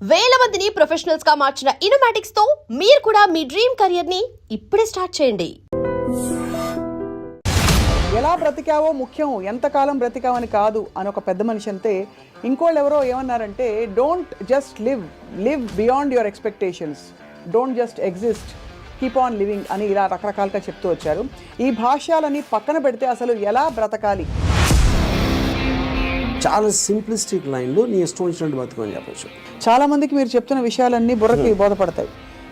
వేల మందిని ప్రొఫెషనల్స్ గా మార్చిన ఇనోమాటిక్స్ తో మీరు కూడా మీ డ్రీమ్ కెరియర్ ని ఇప్పుడే స్టార్ట్ చేయండి. ఎలా బ్రతికావో ముఖ్యం, ఎంతకాలం బ్రతికావని కాదు అని ఒక పెద్ద మనిషి అంతే. ఇంకోళ్ళు ఎవరో ఏమన్నారంటే, don't just live beyond your expectations, don't just exist, keep on living అని ఇలా రకరకాలుగా చెప్తూ వచ్చారు. ఈ భాష్యాలని పక్కన పెడితే అసలు ఎలా బ్రతకాలి? చాలా సింప్లిస్టిక్ లైన్లో నీ ఇష్టం వచ్చినట్టు బతుకని చెప్పచ్చు. చాలా మందికి మీరు చెప్తున్న విషయాలన్నీ బుర్రకి బోధపడతాయి,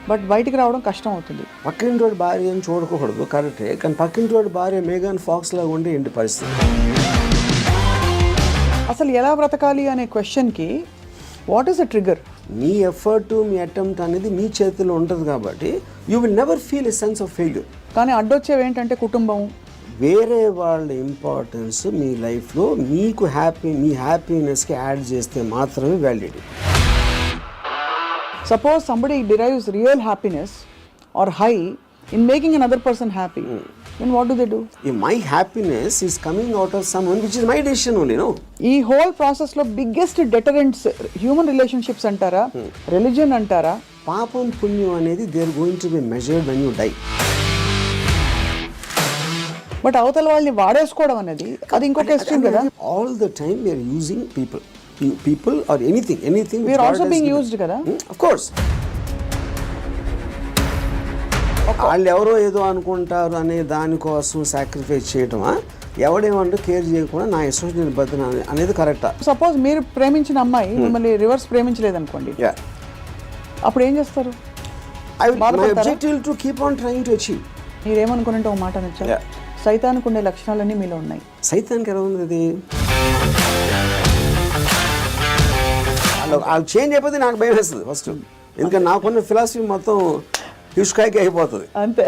బట్ బయటికి రావడం కష్టం అవుతుంది. పక్కింటి వాడి భార్య అని చూడకూడదు, కరెక్టే. కానీ పక్కింటి వాడి భార్య మేఘన్ ఫాక్స్ లాగా ఉండే ఏంటి పరిస్థితి? అసలు ఎలా బ్రతకాలి అనే క్వశ్చన్కి what is the trigger? Me effort, me attempt అనేది మీ చేతిలో ఉంటుంది కాబట్టి you will never feel a sense of failure. కానీ అడ్డొచ్చేవి ఏంటంటే కుటుంబం, వేరే వాళ్ళ ఇంపార్టెన్స్ మీ లైఫ్లో మీకు మీ హ్యాపీనెస్కి యాడ్ చేస్తే మాత్రమే validity. Suppose somebody derives real happiness or high in making another person happy, then what do? If my happiness is coming out of someone which is my decision only, no? ఈ whole ప్రాసెస్లో biggest deterrents human relationships అంటారా, religion అంటారా? పాపం పుణ్యం అనేది they are going to be measured when you die. But అవతల వాళ్ళని వాడేసుకోవడం అనేది అది ఇంకొక ఎక్స్ట్రీమ్ కదా. All the time we're using people or anything we are also being used kada. Of course. వాళ్ళు ఎవరో ఏదో అనుకుంటారు అనే దానికోసం సాక్రిఫైస్ చేయటమా, ఎవడేమంటూ కేర్ చేయకుండా నా ఇష్టం నేను బతున్నా అనేది కరెక్టా? సపోజ్ మీరు ప్రేమించిన అమ్మాయి మిమ్మల్ని రివర్స్ ప్రేమించలేదు అనుకోండి, అప్పుడు ఏం చేస్తారు? My objective to keep on trying to achieve. మీరేమనుకున్నట్టు ఒక మాట నచ్చా, సైతానికి ఉండే లక్షణాలన్నీ మీలో ఉన్నాయి. సైతానికి ఎలా ఉంది అది? వాళ్ళు చేంజ్ అయిపోతే నాకు భయం వేస్తుంది ఫస్ట్, ఎందుకంటే నాకున్న ఫిలాసఫీ మొత్తం హిష్కాయకి అయిపోతుంది అంతే.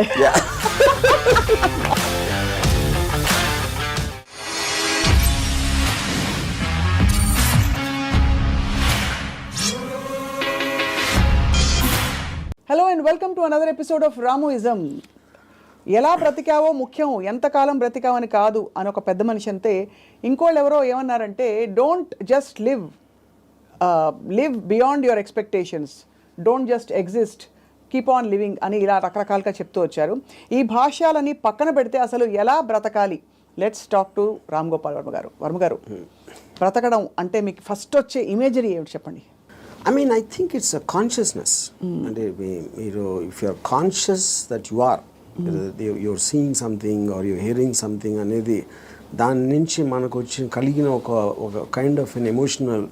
Hello and welcome to another episode of రామోయిజం. ఎలా బ్రతికావో ముఖ్యం, ఎంతకాలం బ్రతికావని కాదు అని ఒక పెద్ద మనిషి అంతే. ఇంకోళ్ళు ఎవరో ఏమన్నారంటే, don't just live beyond your expectations, don't just exist, keep on living అని ఇలా రకరకాలుగా చెప్తూ వచ్చారు. ఈ భాష్యాలని పక్కన పెడితే అసలు ఎలా బ్రతకాలి? Let's talk to Ram Gopal Varma గారు. బ్రతకడం అంటే మీకు ఫస్ట్ వచ్చే ఇమేజరీ ఏమిటి చెప్పండి? I think it's a consciousness. అంటే మీరు if you are conscious that you are, you're seeing something or you're hearing something అనేది దాని నుంచి మనకు కలిగిన ఒక kind of an emotional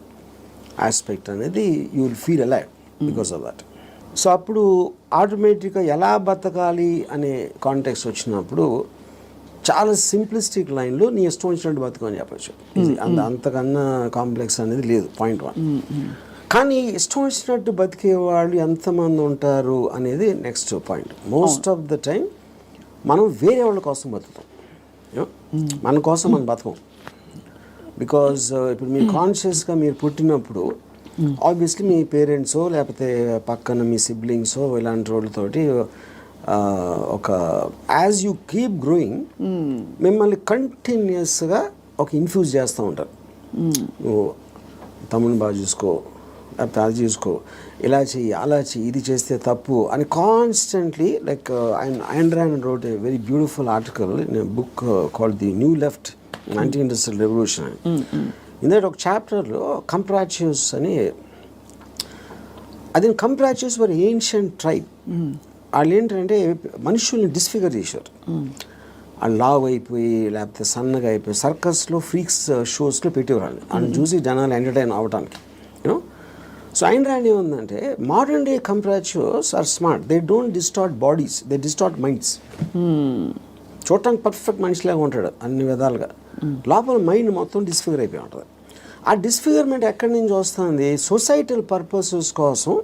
aspect అనేది you will feel alive because of that. So అప్పుడు ఆటోమేటిక్గా ఎలా బతకాలి అనే కాంటెక్స్ట్ వచ్చినప్పుడు చాలా సింప్లిస్టిక్ లైన్లో నీ ఇష్టం వచ్చినట్టు బతకని చెప్పచ్చు. అంతకన్నా కాంప్లెక్స్ అనేది లేదు, పాయింట్ 1. కానీ ఇష్టం వచ్చినట్టు బతికే వాళ్ళు ఎంతమంది ఉంటారు అనేది next point. Most of the time మనం వేరే వాళ్ళ కోసం బతుకుతాం, మన కోసం మనం బతకం. బికాజ్ ఇప్పుడు మీరు కాన్షియస్గా మీరు పుట్టినప్పుడు ఆబ్వియస్లీ మీ పేరెంట్సో లేకపోతే పక్కన మీ సిబ్లింగ్సో ఇలాంటి వాళ్ళతోటి ఒక యాజ్ యూ కీప్ గ్రోయింగ్ మిమ్మల్ని కంటిన్యూస్గా ఒక ఇన్ఫ్యూజ్ చేస్తూ ఉంటారు. నువ్వు తమ్ముని బాగా చూసుకో, లేకపోతే అది చూసుకో, ఇలా చెయ్యి, అలా చెయ్యి, ఇది చేస్తే తప్పు అని constantly. Like Ayn Rand wrote a very beautiful article in a book called The New Left, Anti-Industrial Revolution. ఇందులో ఒక చాప్టర్లో కంప్రాచ్యూస్ అని, అది కంప్రాచ్యూస్ వర్ ఏన్షియంట్ ట్రైబ్. వాళ్ళు ఏంటంటే మనుషుల్ని డిస్ఫిగర్ చేశారు. వాళ్ళు లావ్ అయిపోయి లేకపోతే సన్నగా అయిపోయి సర్కస్లో ఫ్రీక్స్ షోస్లో పెట్టేవాళ్ళు, వాళ్ళని చూసి జనాలు ఎంటర్టైన్ అవ్వడానికి. యూనో, సో Ayn Rand ఏముందంటే, modern day comprachicos are smart, they don't distort bodies, they distort minds. చూడటానికి పర్ఫెక్ట్ మనిషిలాగా ఉంటాడు అన్ని విధాలుగా, లోపల మైండ్ మొత్తం డిస్ఫిగర్ అయిపోయి ఉంటుంది. ఆ డిస్ఫిగర్మెంట్ ఎక్కడి నుంచి వస్తుంది? సొసైటల్ పర్పసెస్ కోసం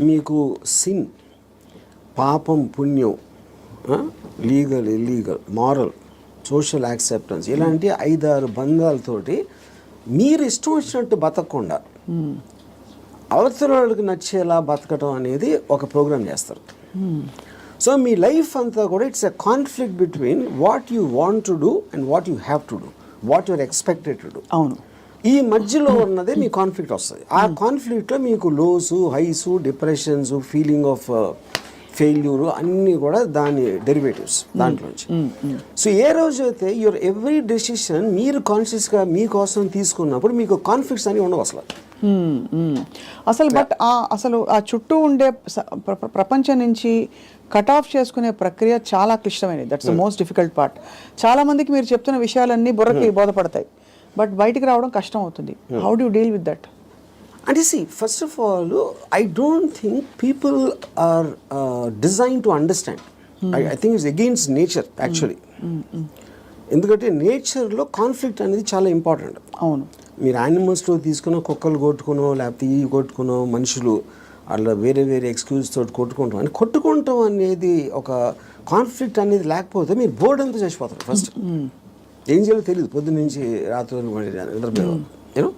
మీకు సిన్, పాపం పుణ్యం, legal illegal, moral, social acceptance, ఇలాంటి 5-6 బంధాలతోటి మీరు ఇష్టం వచ్చినట్టు బతకకుండా అవతల వాళ్ళకి నచ్చేలా బతకటం అనేది ఒక ప్రోగ్రామ్ చేస్తారు. సో మీ లైఫ్ అంతా కూడా it's a conflict between what you want to do and what you have to do, what you're expected to do. అవును. ఈ మధ్యలో ఉన్నదే మీ కాన్ఫ్లిక్ట్ వస్తుంది. ఆ కాన్ఫ్లిక్ట్లో మీకు lows, highs, depressions, feeling of failure అన్నీ కూడా దాని డెరివేటివ్స్ దాంట్లోంచి. సో ఏ రోజు అయితే యువర్ ఎవ్రీ డెసిషన్ మీరు కాన్షియస్గా మీకోసం తీసుకున్నప్పుడు మీకు కాన్ఫ్లిక్ట్స్ అని ఉండవు అసలు. అసలు బట్ అసలు ఆ చుట్టూ ఉండే ప్రపంచం నుంచి కట్ ఆఫ్ చేసుకునే ప్రక్రియ చాలా క్లిష్టమైనది. That's the most difficult part. చాలా మందికి మీరు చెప్తున్న విషయాలన్నీ బుర్రకి బోధపడతాయి, బట్ బయటికి రావడం కష్టం అవుతుంది. How do you deal with that? అంటే first of all I don't think people are design to understand. I think it's against nature actually. ఎందుకంటే నేచర్లో కాన్ఫ్లిక్ట్ అనేది చాలా ఇంపార్టెంట్. అవును. మీరు యానిమల్స్లో తీసుకున్న కుక్కలు కొట్టుకునో లేకపోతే ఈ కొట్టుకునో మనుషులు అట్లా వేరే వేరే ఎక్స్క్యూజ్ తోటి కొట్టుకుంటాం అని కొట్టుకుంటాం అనేది ఒక కాన్ఫ్లిక్ట్ అనేది లేకపోతే మీరు బోర్డు అంతా చచ్చిపోతారు. ఫస్ట్ ఏం చేయాలో తెలియదు, పొద్దున్న నుంచి రాత్రి యూనో.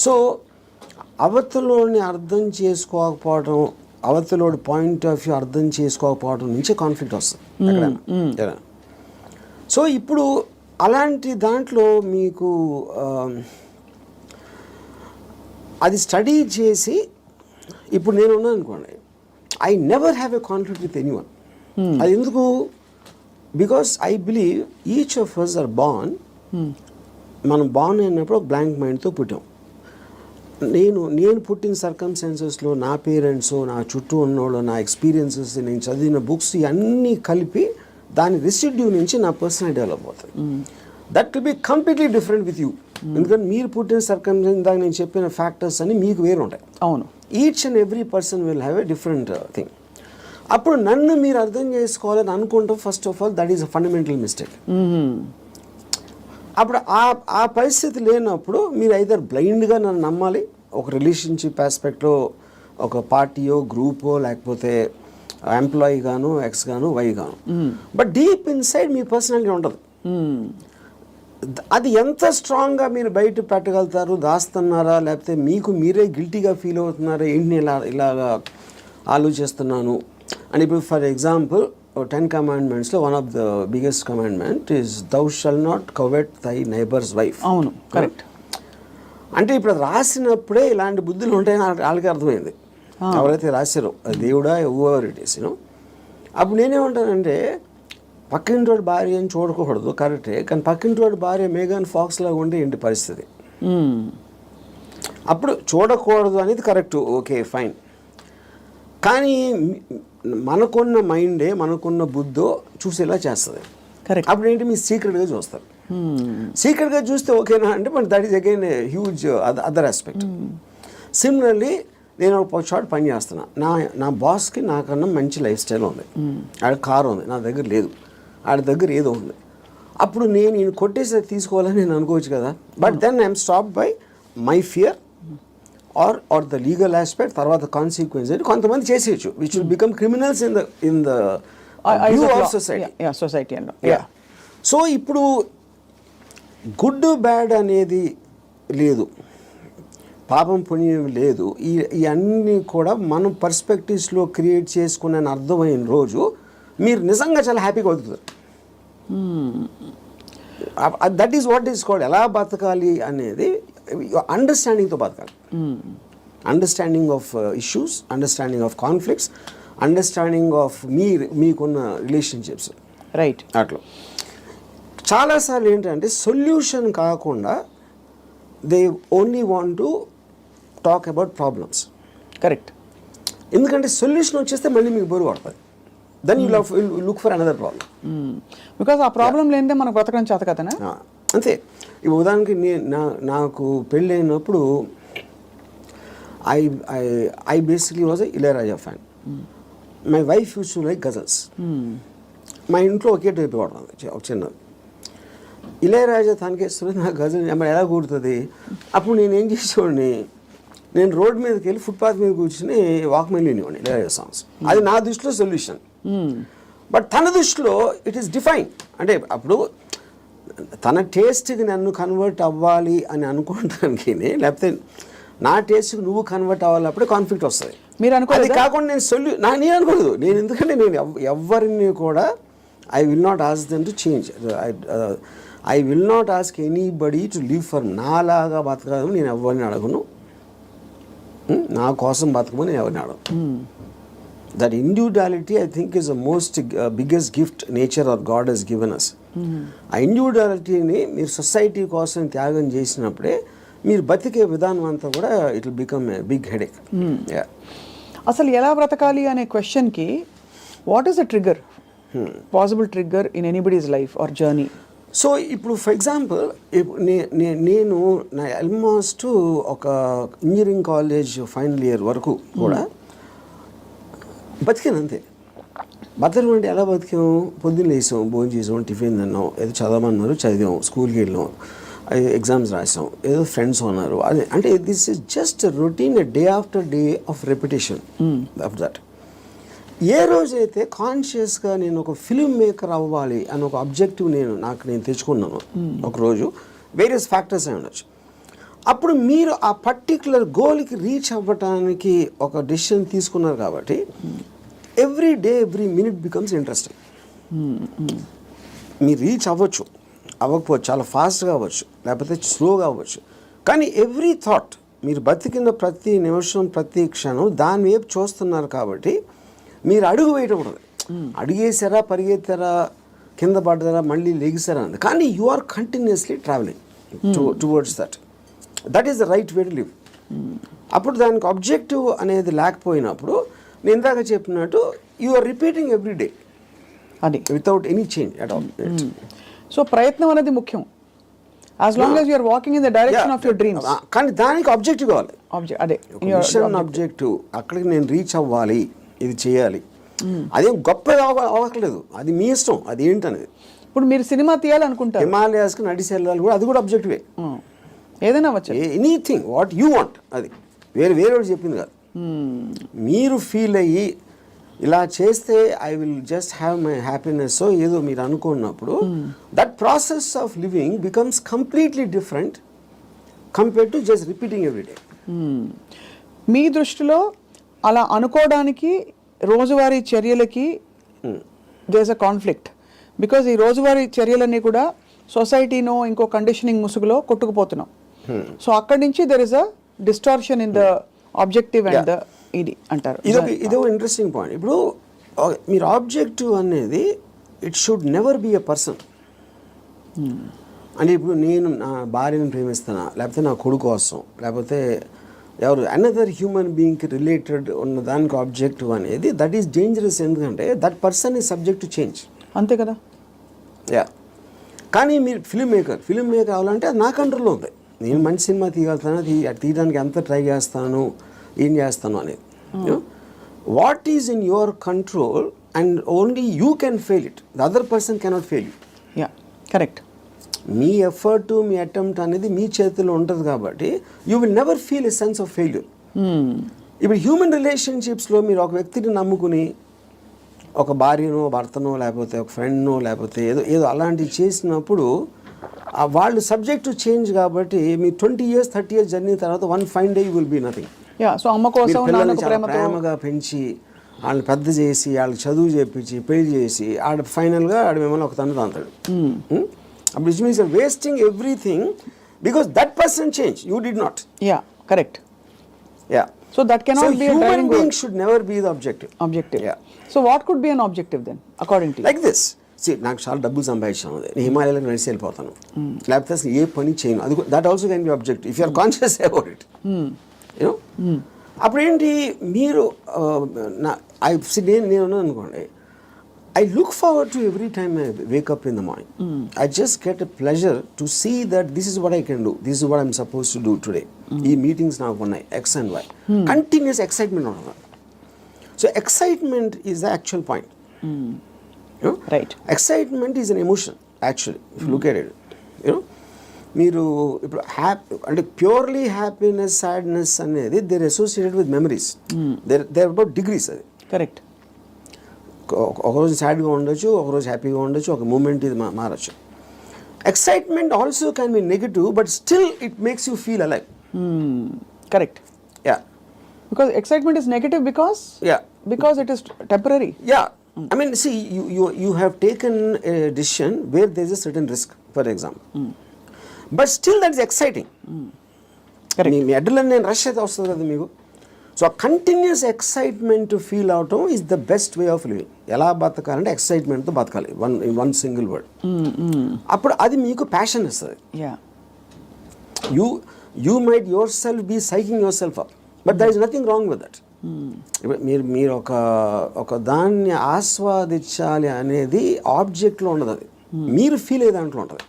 సో అవతలోని అర్థం చేసుకోకపోవడం, అవతలోడి పాయింట్ ఆఫ్ వ్యూ అర్థం చేసుకోకపోవడం నుంచే కాన్ఫ్లిక్ట్ వస్తుంది ఎక్కడైనా. సో ఇప్పుడు అలాంటి దాంట్లో మీకు అది స్టడీ చేసి ఇప్పుడు నేను ఉన్నాను అనుకోండి, I never have a conflict with anyone. అది ఎందుకు? Because I believe each of us are born. మనం బార్న్ అయినప్పుడు ఒక బ్లాంక్ మైండ్తో పుట్టాం. నేను పుట్టిన సర్కమ్స్టాన్సెస్లో నా పేరెంట్స్, నా చుట్టూ ఉన్నోళ్ళు, నా ఎక్స్పీరియన్సెస్, నేను చదివిన బుక్స్ ఇవన్నీ కలిపి దాని రెసిడ్యూ నుంచి నా పర్సనాలిటీ డెవలప్ అవుతుంది. That will be completely different with you. ఎందుకంటే మీరు పుట్టిన సర్కమ్స్టాన్స్ దాకా నేను చెప్పిన ఫ్యాక్టర్స్ అన్ని మీకు వేరు ఉంటాయి. అవును. Each and every person will have a different thing. అప్పుడు నన్ను మీరు అర్థం చేసుకోవాలని అనుకుంటాం. First of all that is a fundamental mistake. అప్పుడు ఆ పరిస్థితి లేనప్పుడు మీరు ఐదర్ బ్లైండ్గా నన్ను నమ్మాలి, ఒక రిలేషన్షిప్ ఆస్పెక్ట్లో ఒక పార్టీయో గ్రూపో లేకపోతే ఎంప్లాయీ గాను, ఎక్స్ గాను, వై గాను. But deep inside me personality ఉండదు. అది ఎంత స్ట్రాంగ్గా మీరు బయట పెట్టగలుగుతారు, దాస్తున్నారా లేకపోతే మీకు మీరే గిల్టీగా ఫీల్ అవుతున్నారా, ఏంటి ఇలాగా ఆలోచిస్తున్నాను అని. ఇప్పుడు ఫర్ ఎగ్జాంపుల్ 10 commandmentsలో one of the biggest commandment is thou shalt not covet thy neighbour's wife. అవును, కరెక్ట్. అంటే ఇప్పుడు రాసినప్పుడే ఇలాంటి బుద్ధులు ఉంటాయని వాళ్ళకి అర్థమైంది, ఎవరైతే రాశారో దేవుడా ఎవర్ ఇట్ ఈస్ యూనో. అప్పుడు నేనేమంటానంటే పక్కింటోడి భార్య అని చూడకూడదు, కరెక్టే, కానీ పక్కింటోడి భార్య మేఘన్ ఫాక్స్ లాగా ఉంటే ఏంటి పరిస్థితి? అప్పుడు చూడకూడదు అనేది కరెక్ట్, ఓకే ఫైన్. కానీ మనకున్న మైండే, మనకున్న బుద్ధో చూసేలా చేస్తుంది. కరెక్ట్. అప్పుడు ఏంటి మీరు సీక్రెట్గా చూస్తారు. సీక్రెట్గా చూస్తే ఓకేనా అంటే but that is again a huge other aspect. Similarly నేను ఒక చోట పని చేస్తున్నా, నా బాస్కి నాకన్నా మంచి లైఫ్ స్టైల్ ఉంది, ఆడ కారు ఉంది, నా దగ్గర లేదు, ఆడ దగ్గర ఏదో ఉంది. అప్పుడు నేను ఈయన కొట్టేసి తీసుకోవాలని నేను అనుకోవచ్చు కదా. But then I'm stop by my fear or the legal aspect, తర్వాత కాన్సిక్వెన్స్ అని కొంతమంది చేసేయచ్చు, which will become criminals in the view of society. So ఇప్పుడు గుడ్ బ్యాడ్ అనేది లేదు, పాపం పుణ్యం లేదు. ఇవన్నీ కూడా మనం పర్స్పెక్టివ్స్లో క్రియేట్ చేసుకునే అర్థమైన రోజు మీరు నిజంగా చాలా హ్యాపీగా బతుకుతారు. That is what is called ఎలా బతకాలి అనేది అండర్స్టాండింగ్తో బతకాలి. Understanding of issues, understanding of conflicts, understanding of మీకున్న రిలేషన్షిప్స్. రైట్. అట్లా చాలాసార్లు ఏంటంటే సొల్యూషన్ కాకుండా they only want to talk about problems. Correct. ఎందుకంటే సొల్యూషన్ వచ్చేస్తే మళ్ళీ మీకు బరువు పడుతుంది. Then you look for another problem. Because ఆ ప్రాబ్లం లేనిదే మనకు బ్రతకడం చేత కదనా. అంతే. ఇప్పుడు ఉదాహరణకి నాకు పెళ్ళి అయినప్పుడు I basically was a Ilaiyaraaja fan. My wife use to like ghazals. మా ఇంట్లో ఒకే టైప్ పడుతుంది ఒక చిన్నది. ఇళయరాజా తనకేస్తుంది, నాకు గజల్ ఎలా కూడుతుంది. అప్పుడు నేను ఏం చేసేవాడిని, నేను రోడ్ మీదకి వెళ్ళి ఫుట్పాత్ మీద కూర్చుని వాక్మెన్ వినేవాడిని ఇళయరాజా సాంగ్స్. అది నా దృష్టిలో సొల్యూషన్. బట్ తన దృష్టిలో ఇట్ ఈస్ డిఫైన్. అంటే అప్పుడు తన టేస్ట్కి నన్ను కన్వర్ట్ అవ్వాలి అని అనుకోవడానికి, లేకపోతే నా టేస్ట్కి నువ్వు కన్వర్ట్ అవ్వాలప్పుడే కాన్ఫ్లిక్ట్ వస్తుంది. మీరు అనుకోలేదు. అది కాకుండా నేను అనుకోలేదు. నేను ఎందుకంటే నేను ఎవరిని కూడా I will not ask them to change. I will not ask anybody to live for నాలాగా బతకదని నేను ఎవరిని అడగను, నా కోసం బతకమని నేను ఎవరిని అడగను. That individuality I think is the most biggest gift nature or god he's given us. ఆ ఇండివిజువాలిటీని మీరు సొసైటీ కోసం త్యాగం చేసినప్పుడే మీరు బతికే విధానం అంతా కూడా it will become a big headache. అసలు ఎలా బ్రతకాలి అనే క్వశ్చన్కి what is the trigger, possible trigger in anybody's life or journey? So ఇప్పుడు ఫర్ ఎగ్జాంపుల్ నేను నా ఆల్మోస్ట్ ఒక ఇంజనీరింగ్ కాలేజ్ ఫైనల్ ఇయర్ వరకు కూడా బతికాను అంతే. బతకడం అంటే ఎలా బతికాం? పొద్దున్న లేసాం, భోజనం చేసాం, టిఫిన్ తిన్నాం, ఏదో చదవమన్నారు చదివాం, స్కూల్కి వెళ్ళాం, ఎగ్జామ్స్ రాసాం, ఏదో ఫ్రెండ్స్ ఉన్నారు. అదే అంటే this is just routine day after day of repetition of that. ఏ రోజైతే కాన్షియస్గా నేను ఒక ఫిల్మ్ మేకర్ అవ్వాలి అని ఒక అబ్జెక్టివ్ నేను తెచ్చుకున్నాను ఒకరోజు, వేరియస్ ఫ్యాక్టర్స్ అయి ఉండొచ్చు, అప్పుడు మీరు ఆ పర్టిక్యులర్ గోల్కి రీచ్ అవ్వటానికి ఒక డెసిషన్ తీసుకున్నారు కాబట్టి every day every minute becomes interesting. మీరు రీచ్ అవ్వకపోవచ్చు, చాలా ఫాస్ట్గా అవ్వచ్చు, లేకపోతే స్లోగా అవ్వచ్చు, కానీ ఎవ్రీ థాట్ మీరు బతికిన ప్రతి నిమిషం ప్రతి క్షణం దాని వైపు చూస్తున్నారు కాబట్టి మీరు అడుగు వేయటం ఉండదు. అడిగేసారా, పరిగెత్తారా, కింద పడ్డారా, మళ్ళీ లెగిసారా అన్నది, కానీ you are continuously travelling towards that is the right way to live. అప్పుడు దానికి ఆబ్జెక్టివ్ అనేది లేకపోయినప్పుడు నేను ఇందాక చెప్పినట్టు you are repeating every day అది without any change at all. So ప్రయత్నం అనేది ముఖ్యం, as long as you're walking in the direction of your dreams. కానీ దానికి ఆబ్జెక్టివ్ కావాలి, అదే మిషన్ ఆబ్జెక్టివ్. అక్కడికి నేను రీచ్ అవ్వాలి, ఇది చేయాలి, అదేం గొప్ప అవ్వట్లేదు, అది మీ ఇష్టం, అది ఏంటనేది. ఇప్పుడు మీరు సినిమా తీయాలనుకుంటారు, హిమాలయాస్కి నడిచి వెళ్ళాలి కూడా, అది కూడా ఆబ్జెక్టివే. ఏదైనా అవ్వచ్చు, ఎనీథింగ్ వాట్ యూ వాంట్, అది వేరే చెప్పింది కాదు. మీరు ఫీల్ అయ్యి ఇలా చేస్తే I will just have my happiness ఏదో మీరు అనుకున్నప్పుడు that process of living becomes completely different compared to just repeating every day. మీ దృష్టిలో అలా అనుకోవడానికి రోజువారీ చర్యలకి there is a conflict, because ఈ రోజువారీ చర్యలన్నీ కూడా సొసైటీనో ఇంకో కండిషనింగ్ ముసుగులో కొట్టుకుపోతున్నాం. సో అక్కడి నుంచి there is a distortion in the objective and the ఇది అంటారు. ఇదో ఇంట్రెస్టింగ్ పాయింట్. ఇప్పుడు మీరు ఆబ్జెక్టివ్ అనేది it should never be a person. అంటే ఇప్పుడు నేను నా భార్యను ప్రేమిస్తానా, లేకపోతే నా కొడుకు కోసం, లేకపోతే ఎవరు అనదర్ హ్యూమన్ బీయింగ్కి రిలేటెడ్ ఉన్న దానికి ఆబ్జెక్టివ్ అనేది దట్ ఈస్ డేంజరస్. ఎందుకంటే that person is subject to change. అంతే కదా. యా, కానీ మీరు ఫిల్మ్ మేకర్ అవ్వాలంటే అది నా కంట్రోల్లో ఉంది. నేను మంచి సినిమా తీయగలుగుతాను, తీయడానికి ఎంత ట్రై చేస్తాను, ఏం చేస్తాను అనేది. What is in your control and only you can fail it, the other person cannot fail you. Yeah, correct. Me effort, me attempt అనేది మీ చేతిలో ఉంటుంది కాబట్టి you will never feel a sense of failure. ఇప్పుడు human రిలేషన్షిప్స్లో మీరు ఒక వ్యక్తిని నమ్ముకుని ఒక భార్యనో, భర్తనో, లేకపోతే ఒక ఫ్రెండ్నో, లేకపోతే ఏదో అలాంటివి చేసినప్పుడు వాళ్ళు సబ్జెక్ట్ టు చేంజ్ కాబట్టి మీ 20 years 30 years జర్నీ తర్వాత one fine day you will be nothing. So అమ్మ కోసం ప్రేమగా పెంచి వాళ్ళని పెద్ద చేసి వాళ్ళకి చదువు చేపించి పెళ్లి చేసి ఫైనల్గా మిమ్మల్ని ఒక తండ్రి తాంతాడు. అప్పుడు it means wasting everything because that person change, you did not. Yeah, correct. Yeah, so that cannot be a driving being should never be the objective. Yeah. So what could be an objective then according to you? Like this, see, నాకు చాలా డబ్బులు సంపాదించాను, నేను హిమాలయాలకు నడిచి వెళ్ళిపోతాను, లేకపోతే అసలు ఏ పని చేయను, అది that also can be objective if you are conscious about it. You know, అప్పుడు ఏంటి మీరు నేను అనుకోండి, I look forward to every time I wake up in the morning. I just get a pleasure to see that this is what I can do. This is what I'm supposed to do today. ఈ meetings నాకు ఉన్నాయి X and Y. Continuous excitement on. So excitement is the actual point. You know? Right. Excitement is an emotion actually. If you look at it, you know, మీరు ఇప్పుడు అంటే purely happiness, sadness అనేది they're associated with memories. They're about degrees. అది correct. ఒకరోజు సాడ్గా ఉండొచ్చు, ఒకరోజు హ్యాపీగా ఉండొచ్చు, ఒక మూమెంట్ ఇది మారచ్చు. Excitement also can be negative but still it makes you feel alive. Correct. Yeah, because excitement is negative because it is temporary. Yeah, I mean, see, you have taken a decision where there is a certain risk, for example. But still that is exciting. Correct. Me adrenaline rush అయితే వస్తుంది కదా మీకు. So ఆ continuous excitement feel అవటం is the best way of living. ఎలా బతకాలంటే ఎక్సైట్మెంట్తో బతకాలి, one single word. అప్పుడు అది మీకు ప్యాషన్ ఇస్తుంది. Yeah you might yourself be psyching yourself up, but there is nothing wrong with that. మీరు ఒక దాన్ని ఆస్వాదించాలి అనేది ఆబ్జెక్ట్లో ఉండదు, అది మీరు ఫీల్ అయ్యే దాంట్లో ఉంటుంది.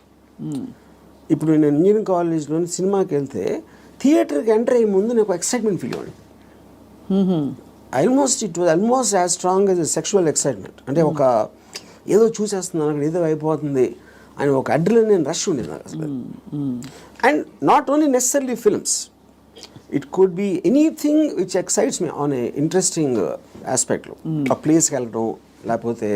ఇప్పుడు నేను ఇంజనీరింగ్ కాలేజ్లో సినిమాకి వెళ్తే థియేటర్కి ఎంటర్ అయ్యే ముందు నాకు ఎక్సైట్మెంట్ ఫీల్ అవ్వండి. It was almost as strong as sexual excitement. అంటే ఒక ఏదో చూసేస్తున్నాను అక్కడ ఏదో అయిపోతుంది అని ఒక అడ్రినలిన్ రష్ ఉండేది నాకు అసలు. And not only necessary films, it could be anything which excites me on a interesting ఆస్పెక్ట్లో. ఆ ప్లేస్కి వెళ్ళటం, లేకపోతే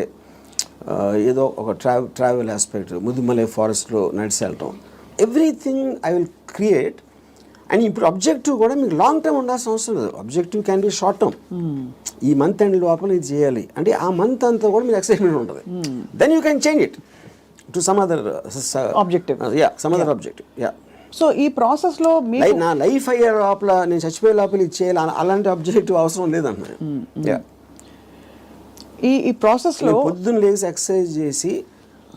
ఏదో ఒక ట్రావెల్ ఆస్పెక్ట్, ముదుమలై ఫారెస్ట్లో నడిచి వెళ్ళటం, everything I will create. And ఇప్పుడు అబ్జెక్టివ్ కూడా మీకు లాంగ్ టర్మ్ ఉండాల్సిన అవసరం లేదు. Objective can be short term. ఈ మంత్ ఎండ్ లోపల ఇది చేయాలి అంటే ఆ మంత్ అంతా కూడా మీకు ఎక్సైట్మెంట్ ఉంటుంది. Then you can change it to some other objective. Some other objective. So ఈ ప్రాసెస్లో నా లైఫ్ అయ్యే లోపల, నేను చచ్చిపోయే లోపల ఇది చేయాలి అలాంటి ఆబ్జెక్టివ్ అవసరం లేదన్నా. ఈ ప్రాసెస్లో పొద్దున్న లేచి ఎక్సర్సైజ్ చేసి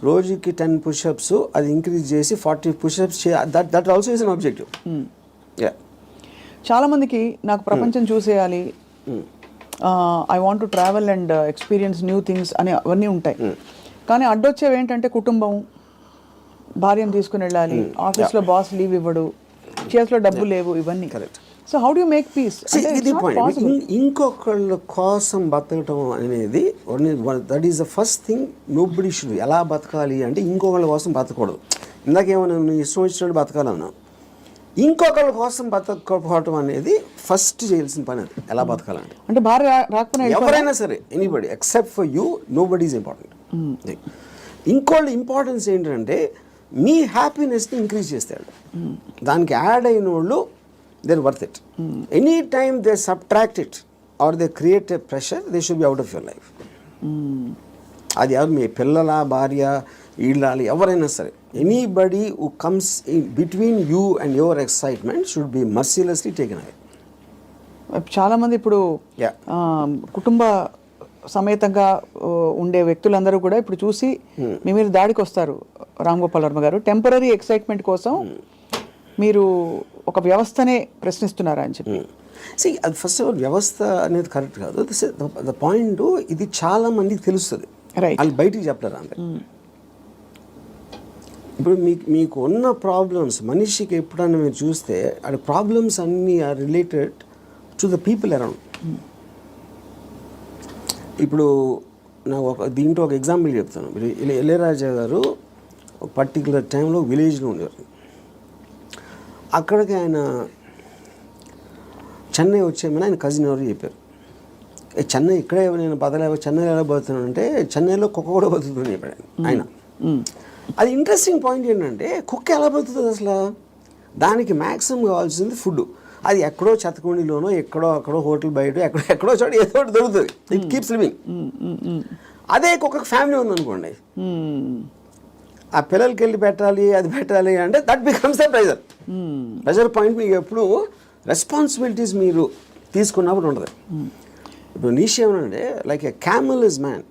రోజుకి 10 పుషప్స్ అది ఇంక్రీజ్ చేసి 40 pushups that also is an objective. చాలా మందికి నాకు ప్రపంచం చూసేయాలి, I want to travel and experience new things అని అవన్నీ ఉంటాయి. కానీ అడ్డొచ్చేవి ఏంటంటే కుటుంబం, భార్యను తీసుకుని వెళ్ళాలి, ఆఫీస్లో బాస్ లీవ్ ఇవ్వడు, చేతిలో డబ్బు లేవు, ఇవన్నీ. So how do you make peace? ఇది పాయింట్. ఇంకొకళ్ళ కోసం బతకటం అనేది that is the first thing nobody should. ఎలా బతకాలి అంటే ఇంకొకళ్ళ కోసం బతకూడదు. ఇందాకేమన్నా నువ్వు ఇష్టం వచ్చినట్టు బతకాలన్నా, ఇంకొకళ్ళ కోసం బతకపోవటం అనేది ఫస్ట్ చేయాల్సిన పని. అది ఎలా బతకాలంటే, అంటే భార్య రాకపోయినా ఎవరైనా సరే, anybody except for you, nobody is important. ఇంకోళ్ళ ఇంపార్టెన్స్ ఏంటంటే మీ హ్యాపీనెస్ని ఇంక్రీజ్ చేస్తాడు. దానికి యాడ్ అయిన వాళ్ళు they're worth it. Anytime they subtract it or they create a pressure, they should be out of your life. అది ఎవరు, మీ పిల్లల, భార్య, ఇళ్ళాలి, ఎవరైనా సరే, anybody who comes in between you and your excitement should be mercilessly taken away. చాలామంది ఇప్పుడు కుటుంబ సమేతంగా ఉండే వ్యక్తులందరూ కూడా ఇప్పుడు చూసి మీ మీద దాడికి వస్తారు. రామ్ గోపాల్ వర్మ గారు టెంపరీ ఎక్సైట్మెంట్ కోసం మీరు ఒక వ్యవస్థనే ప్రశ్నిస్తున్నారా అని చెప్పి. అది ఫస్ట్ ఆఫ్ ఆల్ వ్యవస్థ అనేది కరెక్ట్ కాదు. ద పాయింట్, ఇది చాలా మందికి తెలుస్తుంది, వాళ్ళు బయటికి చెప్తారు అంతే. ఇప్పుడు మీకు ఉన్న ప్రాబ్లమ్స్, మనిషికి ఎప్పుడన్నా మీరు చూస్తే ఆ ప్రాబ్లమ్స్ అన్నీ are related to the people around. ఇప్పుడు నాకు దీంట్లో ఒక ఎగ్జాంపుల్ చెప్తాను. ఇళయరాజా గారు పర్టికులర్ టైంలో విలేజ్లో ఉండేవారు. అక్కడికి ఆయన చెన్నై వచ్చేమని ఆయన కజిన్ ఎవరు చెప్పారు, చెన్నై ఇక్కడే నేను బతలేవో, చెన్నై ఎలా బతుకుతున్నాను అంటే చెన్నైలో కుక్క కూడా బతుకుతుంది చెప్పాడు ఆయన. అది ఇంట్రెస్టింగ్ పాయింట్ ఏంటంటే, కుక్క ఎలా బతుకుతుంది అసలు? దానికి మ్యాక్సిమం కావాల్సింది ఫుడ్. అది ఎక్కడో చెత్తకుండిలోనో, ఎక్కడో అక్కడో హోటల్ బయట ఎక్కడో చోట ఏదో ఒకటి దొరుకుతుంది. It keeps living. అదే కుక్క ఫ్యామిలీ ఉందనుకోండి, ఆ పిల్లలకి వెళ్ళి పెట్టాలి, అది పెట్టాలి అంటే that becomes the pressure. Pressure point మీకు ఎప్పుడు రెస్పాన్సిబిలిటీస్ మీరు తీసుకున్నప్పుడు ఉంటుంది. ఇప్పుడు నీషే ఏమనంటే, like a camel is man,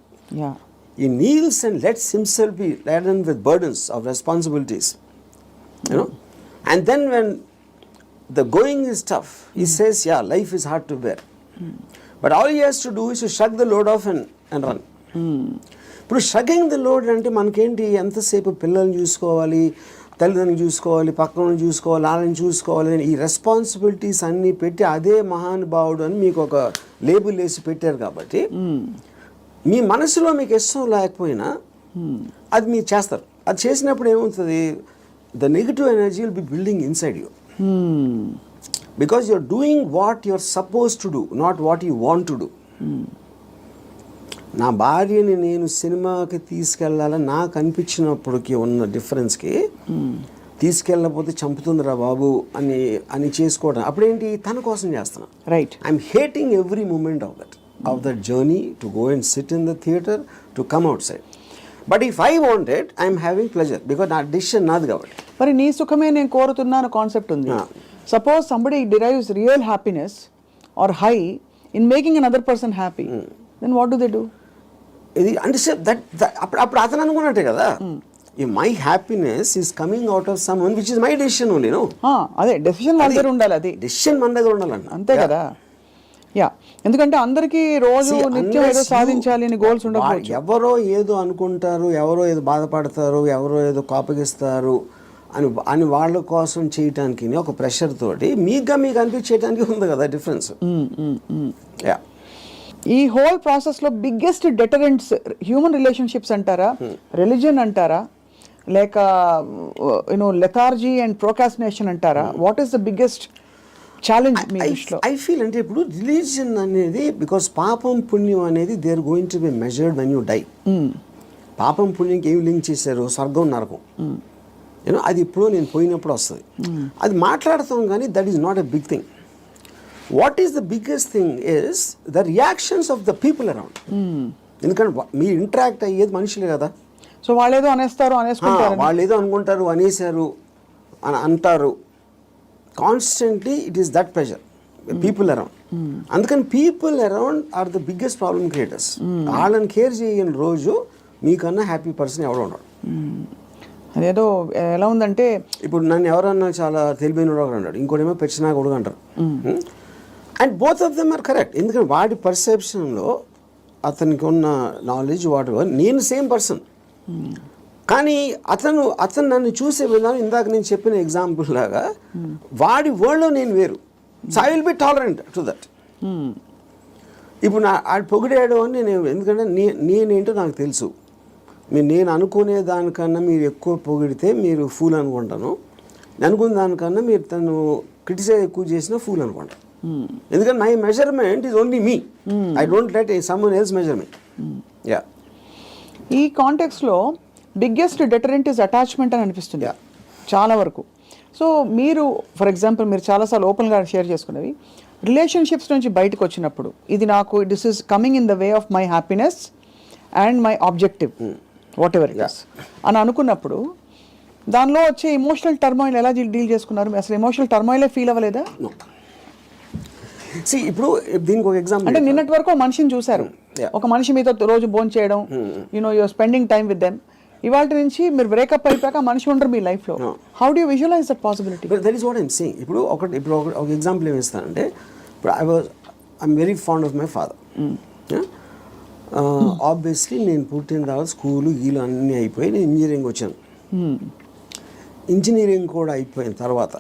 ఈ kneels and lets himself be laden with burdens of responsibilities, you know, and then when the going is tough, he says, yeah, life is hard to bear, but all he has to do is to shrug the load off and run. ఇప్పుడు షగింగ్ the load అంటే మనకేంటి, ఎంతసేపు పిల్లల్ని చూసుకోవాలి, తల్లిదండ్రులు చూసుకోవాలి, పక్కన చూసుకోవాలి, వాళ్ళని చూసుకోవాలి, ఈ రెస్పాన్సిబిలిటీస్ అన్నీ పెట్టి అదే మహానుభావుడు అని మీకు ఒక లేబుల్ వేసి పెట్టారు. కాబట్టి మీ మనసులో మీకు ఇష్టం లేకపోయినా అది మీరు చేస్తారు. అది చేసినప్పుడు ఏమవుతుంది, the negative energy will be building inside you, because you're doing what you're suppose to do, not what you want to do. నా భార్యని నేను సినిమాకి తీసుకెళ్ళాలని నాకు అనిపించినప్పటికీ ఉన్న డిఫరెన్స్కి, తీసుకెళ్ళకపోతే చంపుతుందిరా బాబు అని చేసుకోవడం, అప్పుడేంటి, తన కోసం చేస్తున్నా. Right. I'm hating every moment of that. of that journey to go and sit in the theater, to come outside. But if I want it, I am having pleasure because నా decision నాది కాబట్టి. మరి నీ సుఖమే నేను కోరుతున్నాను concept ఉంది. Suppose somebody derives real happiness or high in making another person happy, then what do they do? ఇది అంటే అప్పుడు అతను అనుకున్నట్టే కదా, my happiness is coming out of someone which is my decision only. అదే decision మన దగ్గర ఉండాలి, అది డెసిషన్ మన దగ్గర ఉండాలన్న, అంతే కదా. యా, ఎందుకంటే అందరికీ రోజు నిత్యం ఏదో సాధించాలి అని గోల్స్ ఉండకపోవచ్చు. ఎవరో ఏదో అనుకుంటారు, ఎవరో ఏదో బాధపడతారు, ఎవరో ఏదో కోపగిస్తారు అని వాళ్ళ కోసం చేయటానికి ఒక ప్రెషర్ తోటి మీకు అనిపించేయడానికి ఉంది కదా డిఫరెన్స్. యా, ఈ హోల్ ప్రాసెస్ లో బిగ్గెస్ట్ డెటరెంట్స్ హ్యూమన్ రిలేషన్షిప్స్ అంటారా, రిలీజియన్ అంటారా, లేక లెథార్జీ అండ్ ప్రోకాస్టినేషన్ అంటారా? What is the biggest challenge మీ దృష్టిలో? ఐ ఫీల్ అంటే ఇప్పుడు రిలీజియన్ అనేది, బికాస్ పాపం పుణ్యం అనేది they are going to be measured when you die. పాపం పుణ్యంకి ఏమి లింక్ చేశారు? స్వర్గం నరకం, అది ఇప్పుడు నేను పోయినప్పుడు వస్తుంది, అది మాట్లాడతాం కానీ that is not a big thing. What is the biggest thing is the reactions of the people around. ఎందుకంటే మీరు ఇంటరాక్ట్ అయ్యేది మనుషులే కదా. సో వాళ్ళు ఏదో అనేస్తారు, వాళ్ళు ఏదో అనుకుంటారు, అనేసారు అని అంటారు. Constantly it is that pressure, people around. అందుకని people around are the biggest problem creators. వాళ్ళని కేర్ చేయని రోజు మీకన్నా హ్యాపీ పర్సన్ ఎవడో ఉండడు. అదేదో ఎలా ఉందంటే, ఇప్పుడు నన్ను ఎవరన్నా చాలా తెలివైన వాడు అన్నాడు, ఇంకోటేమో పెచ్చినా కొడుకు అంటారు. And both of them are correct. ఎందుకంటే వాడి పర్సెప్షన్లో అతనికి ఉన్న నాలెడ్జ్ వాటి, నేను సేమ్ పర్సన్, కానీ అతను నన్ను చూసే విధానం ఇందాక నేను చెప్పిన ఎగ్జాంపుల్ లాగా వాడి వరల్డ్లో నేను వేరు. So I will B tolerant to that. ఇప్పుడు ఆడు పొగిడాడు అని నేను, ఎందుకంటే నేనేంటో నాకు తెలుసు. నేను అనుకునే దానికన్నా మీరు ఎక్కువ పొగిడితే మీరు ఫూల్ అనుకుంటాను, అనుకున్న దానికన్నా మీరు తను క్రిటిసైజ్ ఎక్కువ చేసిన ఫూల్ అనుకుంటాను. ఎందుకంటే my measurement is only me, I don't let someone else measurement. Yeah, ఈ కాంటెక్స్లో బిగ్గెస్ట్ డెటరెంట్ ఇస్ అటాచ్మెంట్ అని అనిపిస్తుంది చాలా వరకు. సో మీరు ఫర్ ఎగ్జాంపుల్ మీరు చాలాసార్లు ఓపెన్గా షేర్ చేసుకునేవి, రిలేషన్షిప్స్ నుంచి బయటకు వచ్చినప్పుడు ఇది నాకు this is coming in the way of my happiness and my objective what ever it is అని అనుకున్నప్పుడు దానిలో వచ్చే ఎమోషనల్ టర్మాయిల్ ఎలా డీల్ చేసుకున్నారు? అసలు ఎమోషనల్ టర్మాయిలే ఫీల్ అవ్వలేదా? ఇప్పుడు దీనికి ఒక ఎగ్జాంపుల్, అంటే నిన్నటి వరకు మనిషిని చూశారు, ఒక మనిషి మీతో రోజు భోజనం చేయడం, you're spending time with them. ఇవాళ నుంచి మీరు బ్రేకప్ అయిపోయాక మనిషి ఉండరు మీ లైఫ్లో. How do visualize that possibility? That is what I'm saying. ఇప్పుడు ఒక ఎగ్జాంపుల్ ఏమి ఇస్తానంటే, ఇప్పుడు I'm very fond of my father. Obviously నేను పుట్టిన తర్వాత స్కూలు గీలు అన్నీ అయిపోయి నేను ఇంజనీరింగ్ వచ్చాను. ఇంజనీరింగ్ కూడా అయిపోయిన తర్వాత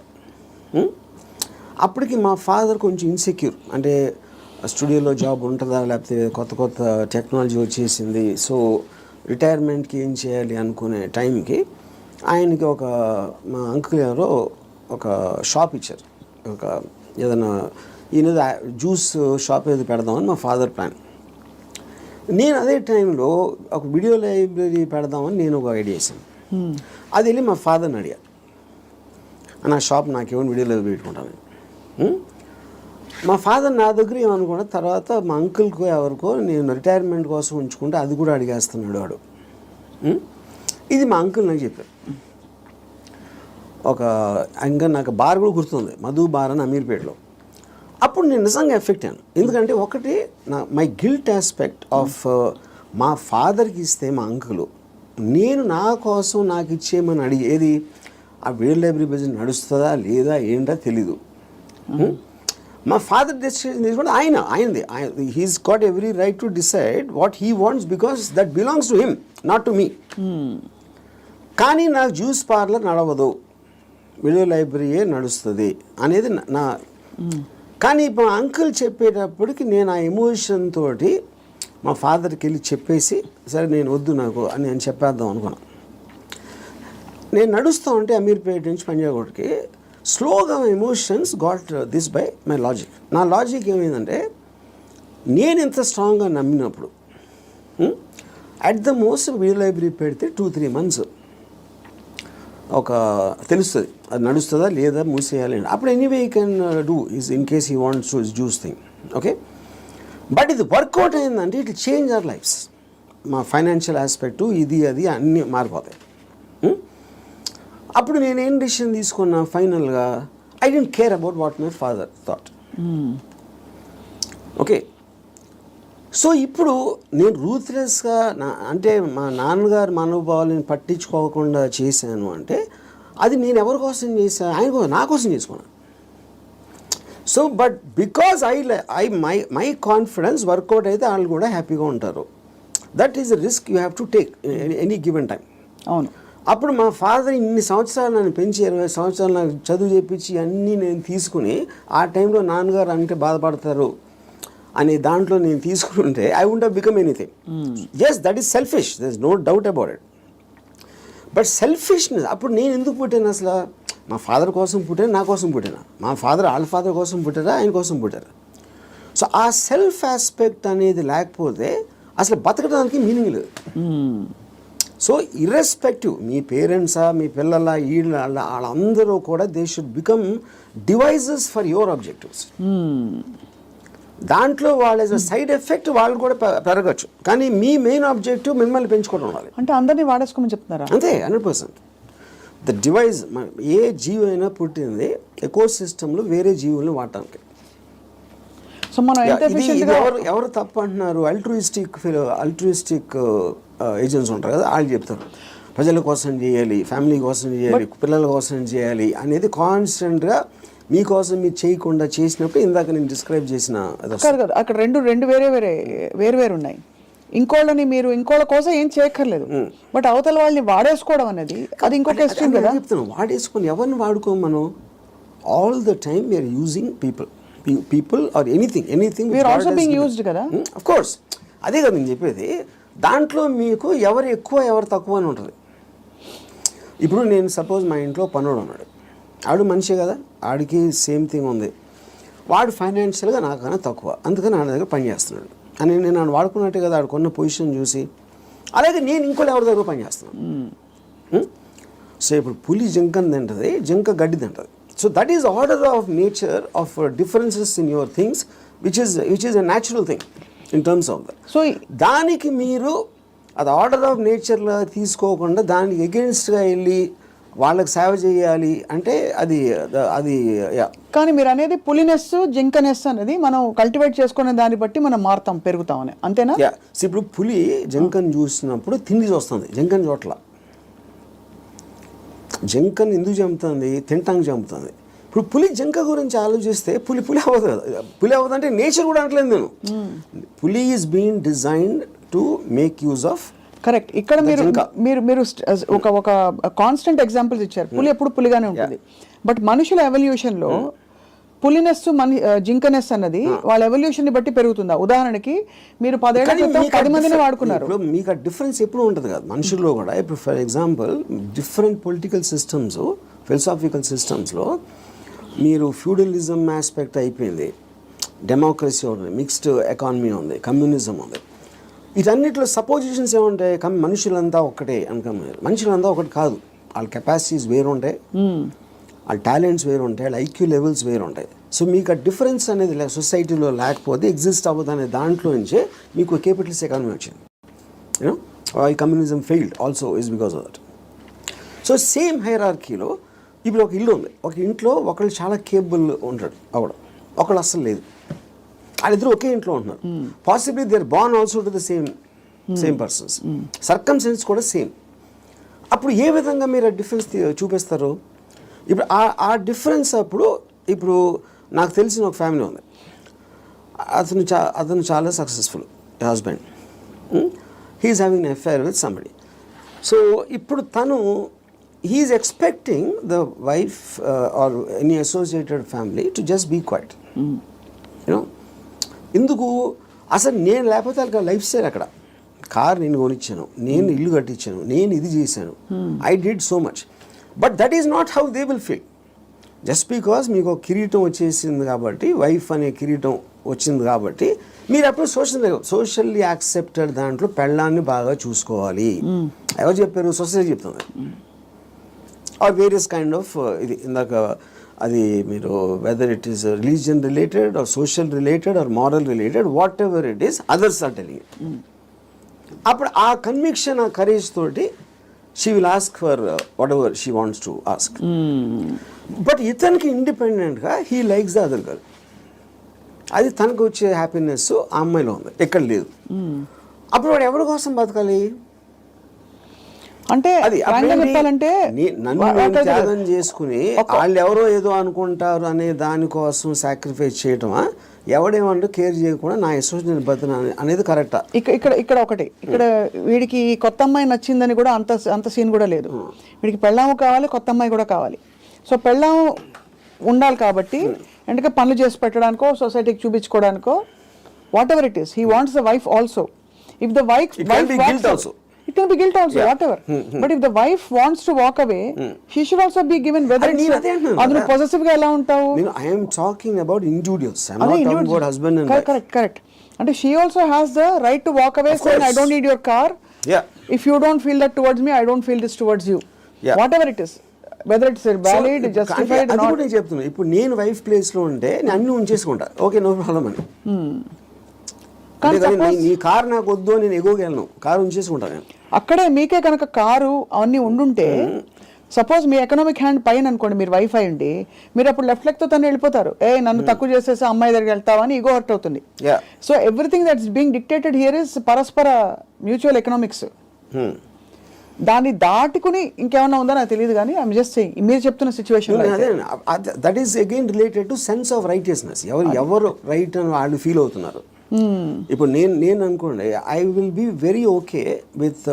అప్పటికి మా ఫాదర్ కొంచెం ఇన్సెక్యూర్, అంటే స్టూడియోలో జాబ్ ఉంటుందా, లేకపోతే కొత్త టెక్నాలజీ వచ్చేసింది, సో రిటైర్మెంట్కి ఏం చేయాలి అనుకునే టైంకి ఆయనకి మా అంకుల్ ఎవరో ఒక షాప్ ఇచ్చారు, ఒక ఏదైనా ఈయన జ్యూస్ షాప్ ఏదో పెడదామని మా ఫాదర్ ప్లాన్. నేను అదే టైంలో ఒక వీడియో లైబ్రరీ పెడదామని నేను ఒక ఐడియా వేసాను. అది వెళ్ళి మా ఫాదర్ని అడిగా, నా షాప్ నాకేమో వీడియో లైబ్రరీ పెట్టుకుంటాను. మా ఫాదర్ నా దగ్గర ఏమనుకున్నా, తర్వాత మా అంకుల్కో ఎవరికో నేను రిటైర్మెంట్ కోసం ఉంచుకుంటే అది కూడా అడిగేస్తున్నాడు వాడు. ఇది మా అంకుల్ నాకు చెప్పారు. ఇంకా నాకు బార్ కూడా గుర్తుంది, మధు బార్ అని అమీర్పేటలో. అప్పుడు నేను నిజంగా ఎఫెక్ట్ అయ్యాను. ఎందుకంటే ఒకటి మై గిల్ట్ ఆస్పెక్ట్ ఆఫ్ మా ఫాదర్కి ఇస్తే మా అంకులు, నేను నా కోసం నాకు ఇచ్చేయమని అడిగేది ఆ వీడియో లైబ్రరీ బిజినెస్ నడుస్తుందా లేదా ఏంటో తెలీదు. మా ఫాదర్ డెసిషన్ తీసుకుంటే ఆయనది. He's got every right to decide what he wants because that belongs to him, not to me. కానీ నాకు జ్యూస్ పార్లర్ నడవదు, వీడియో లైబ్రరీయే నడుస్తుంది అనేది నా. కానీ మా అంకుల్ చెప్పేటప్పటికి నేను ఆ ఎమోషన్ తోటి మా ఫాదర్కి వెళ్ళి చెప్పేసి, సరే నేను వద్దు నాకు అని నేను చెప్పేద్దాం అనుకున్నాను. నేను నడుస్తూ ఉంటే అమీర్పేట నుంచి పంజాగుట్కి స్లోగా emotions got this by my logic. నా లాజిక్ ఏమైందంటే, నేను ఎంత స్ట్రాంగ్గా నమ్మినప్పుడు at the most video library పెడితే 2-3 months తెలుస్తుంది అది నడుస్తుందా లేదా మూసేయాలి. అప్పుడు anyway you can do is in case he wants to juice thing. Okay, but ఇది వర్కౌట్ అయిందంటే ఇట్ చేంజ్ అవర్ లైఫ్స్. మా ఫైనాన్షియల్ ఆస్పెక్టు ఇది అది అన్నీ మారిపోతాయి. అప్పుడు నేనేం డిసిషన్ తీసుకున్నా ఫైనల్గా, I don't care about what my father thought. Okay, so ఇప్పుడు నేను రూత్లెస్గా అంటే మా నాన్నగారు మనోభావాలను పట్టించుకోకుండా చేశాను అంటే అది నేను ఎవరి కోసం చేశాను? ఆయన కోసం, నా కోసం చేసుకున్నాను. So but because my confidence workout అయితే వాళ్ళు కూడా హ్యాపీగా ఉంటారు. That is the risk you have to take any given time. అవును. అప్పుడు మా ఫాదర్ ఇన్ని సంవత్సరాలు నన్ను పెంచి 20 సంవత్సరాలు నాకు చదువు చెప్పించి అన్నీ నేను తీసుకుని ఆ టైంలో నాన్నగారు అంటే బాధపడతారు అనే దాంట్లో నేను తీసుకుంటే I won't have become anything. Yes, that is selfish, there is no doubt about it. But selfishness, అప్పుడు నేను ఎందుకు పుట్టాను అసలు? మా ఫాదర్ కోసం పుట్టాను, నా కోసం పుట్టాను. మా ఫాదర్ వాళ్ళ ఫాదర్ కోసం పుట్టారా, ఆయన కోసం పుట్టారు. సో ఆ సెల్ఫ్ ఆస్పెక్ట్ అనేది లేకపోతే అసలు బతకడానికి మీనింగ్ లేదు. సో ఇర్రెస్పెక్టివ్ మీ పేరెంట్సా, మీ పిల్లల, వీళ్ళ వాళ్ళందరూ కూడా they should become devices for your objectives. దాంట్లో వాళ్ళ సైడ్ ఎఫెక్ట్ వాళ్ళు కూడా పెరగచ్చు, కానీ మీ మెయిన్ ఆబ్జెక్టివ్ మిమ్మల్ని పెంచుకోవడం ఉండాలి. అంటే అందరినీ వాడేసుకోమని చెప్తున్నారా? అంతే, 100%. ద డివైజ్, ఏ జీవి అయినా పుట్టింది ఎకో సిస్టంలో వేరే జీవులను వాడటానికి. సో మనం ఎవరు తప్పు అంటున్నారు? అల్ట్రూయిస్టిక్ ఏజెంట్స్ ఉంటారు కదా, వాళ్ళు చెప్తారు ప్రజల కోసం చేయాలి, ఫ్యామిలీ కోసం చేయాలి, పిల్లల కోసం చేయాలి అనేది కాన్స్టెంట్గా మీకోసం మీరు చేయకుండా చేసినప్పుడు ఇందాక నేను డిస్క్రైబ్ చేసిన కాదు. అక్కడ రెండు వేరే ఉన్నాయి. ఇంకోళ్ళని మీరు ఇంకోళ్ళ కోసం ఏం చేయక్కర్లేదు, బట్ అవతల వాళ్ళని వాడేసుకోవడం అనేది అది ఇంకొక ఎక్స్ట్రీమ్ కదా. చెప్తాను, వాడేసుకొని ఎవరిని వాడుకోం మనం? All the time we're using people or anything we're also being used కదా. ఆఫ్ కోర్స్, అదే కదా నేను చెప్పేది. దాంట్లో మీకు ఎవరు ఎక్కువ ఎవరు తక్కువ అని ఉంటుంది. ఇప్పుడు నేను సపోజ్ మా ఇంట్లో పనుడు ఉన్నాడు, ఆడు మనిషే కదా, ఆడికి సేమ్ థింగ్ ఉంది, వాడు ఫైనాన్షియల్గా నాకన్నా తక్కువ, అందుకని నా దగ్గర పని చేస్తున్నాడు అని నేను వాడుకున్నట్టే కదా ఆడుకున్న పొజిషన్ చూసి. అలాగే నేను ఇంకోటి ఎవరి దగ్గర పని చేస్తున్నాను. సో ఇప్పుడు పులి జింకని తింటుంది, జింక గడ్డి తింటుంది. So that is order of nature of differences in your things which is a natural thing in terms of that. So దానికి మీరు అది ఆర్డర్ ఆఫ్ నేచర్లో తీసుకోకుండా దానికి ఎగెన్స్ట్గా వెళ్ళి వాళ్ళకి సేవ చేయాలి అంటే అది. కానీ మీరు అనేది పులినెస్, జింకనెస్ అనేది మనం కల్టివేట్ చేసుకునే దాన్ని బట్టి మనం మారుతాం, పెరుగుతామని, అంతేనా? ఇప్పుడు పులి జింకను చూసినప్పుడు తిండి చూస్తుంది, జింకను చోట్ల. జింకను ఎందుకు చంపుతుంది? తింటానికి చంపుతుంది. ఇప్పుడు పులి జింక గురించి ఆలోచిస్తే పులి అవ్వదు కదా. పులి అవ్వదు అంటే నేచర్ కూడా అంటలేదు నేను. పులి is being designed to make use of. Correct. ఇక్కడ మీరు ఒక కాన్స్టెంట్ ఎగ్జాంపుల్స్ ఇచ్చారు. పులి ఎప్పుడు పులిగానే ఉంటుంది, బట్ మనుషుల ఎవల్యూషన్లో పులినెస్ జింకనెస్ అన్నది వాళ్ళ ఎవల్యూషన్ ని బట్టి పెరుగుతుందా? ఉదాహరణకి మీరు 10 ఏళ్ల క్రితం 10 మందిని వాడుకున్నారు. ఇప్పుడు మీకు ఆ డిఫరెన్స్ ఎప్పుడు ఉంటుంది కదా మనుషుల్లో కూడా. ఇప్పుడు for example different political systems, philosophical సిస్టమ్స్లో మీరు ఫ్యూడలిజం ఆస్పెక్ట్ అయిపోయింది, డెమోక్రసీ ఉంది, మిక్స్డ్ ఎకానమీ ఉంది, కమ్యూనిజం ఉంది. వీటన్నిటిలో సపోజిషన్స్ ఏముంటాయి? మనుషులంతా ఒకటే అనుకున్నారు. మనుషులంతా ఒకటి కాదు, వాళ్ళ కెపాసిటీస్ వేరు ఉంటాయి, వాళ్ళ టాలెంట్స్ వేరు ఉంటాయి, వాళ్ళ ఐక్యూ లెవెల్స్ వేరు ఉంటాయి. సో మీకు ఆ డిఫరెన్స్ అనేది సొసైటీలో లేకపోతే ఎగ్జిస్ట్ అవ్వదు అనే దాంట్లో నుంచే మీకు క్యాపిటలిస్ట్ ఎకానమీ వచ్చింది. యూనో ఈ communism failed also is because of that. So same హైరార్కీలో ఇప్పుడు ఒక ఇల్లు ఉంది, ఒక ఇంట్లో ఒకళ్ళు చాలా కేపబుల్ ఉంటాడు అవడం, ఒకళ్ళు అస్సలు లేదు. వాళ్ళిద్దరు ఒకే ఇంట్లో ఉంటున్నారు. Possibly they are born also to the same persons, circumstances కూడా సేమ్. అప్పుడు ఏ విధంగా మీరు ఆ డిఫరెన్స్ చూపిస్తారు? ఇప్పుడు ఆ డిఫరెన్స్ ఇప్పుడు నాకు తెలిసిన ఒక ఫ్యామిలీ ఉంది, అతను చాలా successful husband, he is having an affair with somebody. So ఇప్పుడు తను he is expecting the wife or any associated family to just be quiet. You know ఎందుకు? అసలు నేను లేకపోతే వాళ్ళకి లైఫ్ స్టైల్ అక్కడ, కార్ నేను కొనిచ్చాను, నేను ఇల్లు కట్టించాను, నేను ఇది చేశాను, I did so much. But that is not how they will feel. Just because మీకు ఒక కిరీటం వచ్చేసింది కాబట్టి, వైఫ్ అనే కిరీటం వచ్చింది కాబట్టి మీరు అప్పుడు సోషల్లీ యాక్సెప్టెడ్ దాంట్లో పెళ్ళాన్ని బాగా చూసుకోవాలి. ఎవరు చెప్పారు? సొసైటీ చెప్తుంది. ఆర్ వేరియస్ కైండ్ ఆఫ్ ఇది ఇందాక అది మీరు whether it is religion related or social related or moral related whatever it is others are telling it. అప్పుడు ఆ కన్విక్షన్ ఆ కరేజ్ తోటి she will ask for whatever she wants to ask. But ఇతనికి ఇండిపెండెంట్గా he likes the other girl. అది తనకు వచ్చే happiness ఆ అమ్మాయిలో ఉంది, ఎక్కడ లేదు. అప్పుడు వాడు ఎవరి కోసం బతకాలి? అంటే అది చెప్పాలంటే నన్ను నేను త్యాగం చేసుకుని వాళ్ళు ఎవరో ఏదో అనుకుంటారు అనే దానికోసం సాక్రిఫైస్ చేయటమా, ఎవడేమంటూ కేర్ చేయకుండా నా ఇష్టం నేను బతున్నా అనేది కరెక్టా? ఇక్కడ ఒకటి, ఇక్కడ వీడికి కొత్త అమ్మాయి నచ్చిందని కూడా అంత సీన్ కూడా లేదు. వీడికి పెళ్ళాము కావాలి, కొత్త అమ్మాయి కూడా కావాలి. సో పెళ్ళాము ఉండాలి కాబట్టి ఎందుకంటే పనులు చేసి పెట్టడానికో సొసైటీకి చూపించుకోవడానికో whatever it is, he wants the wife also. If the wife It can be guilt also. It can be guilt also, whatever. But if the wife wants to walk away, she should also be given whether it's adu possessive ga ela untavu. I am talking about individuals. I am not talking about husband and wife. Correct. And she also has the right to walk away saying I don't need your car. Yeah. If you don't feel that towards me, I don't feel this towards you. Yeah. Whatever it is. Whether it's valid, justified or not. అది కూడా నేను చెప్తున్నా. ఇప్పుడు నేను wife place లో ఉంటే నేను అన్ని ఉంచేసుకుంటా, ఓకే నో ప్రాబ్లం అని. నీ కారు నాకు వద్దు, నేను ఎగోగలను, కారు ఉంచేసుకుంటాను నేను. అక్కడే మీకే కనుక కారు అవన్నీ ఉండుంటే సపోజ్ మీ ఎకనామిక్ హ్యాండ్ పైన అనుకోండి, మీరు వైఫ్ అయ్యండి, మీరు అప్పుడు లెఫ్ట్ లెగ్ తో తను వెళ్ళిపోతారు. నన్ను తక్కువ చేసేసి అమ్మాయి దగ్గరికి వెళ్తావా అని ఈగో హర్ట్ అవుతుంది. So everything that's being dictated here is పరస్పర మ్యూచువల్ ఎకనామిక్స్. దాన్ని దాటుకుని ఇంకేమన్నా ఉందో నాకు తెలియదు, కానీ ఐఎమ్ జస్ట్ సేయింగ్ మీరు చెప్తున్న situation that is again related to sense of righteousness. ఎవరు రైట్ అని వాళ్ళు ఫీల్ అవుతున్నారు. ఇప్పుడు నేను అనుకోండి, I will be very okay with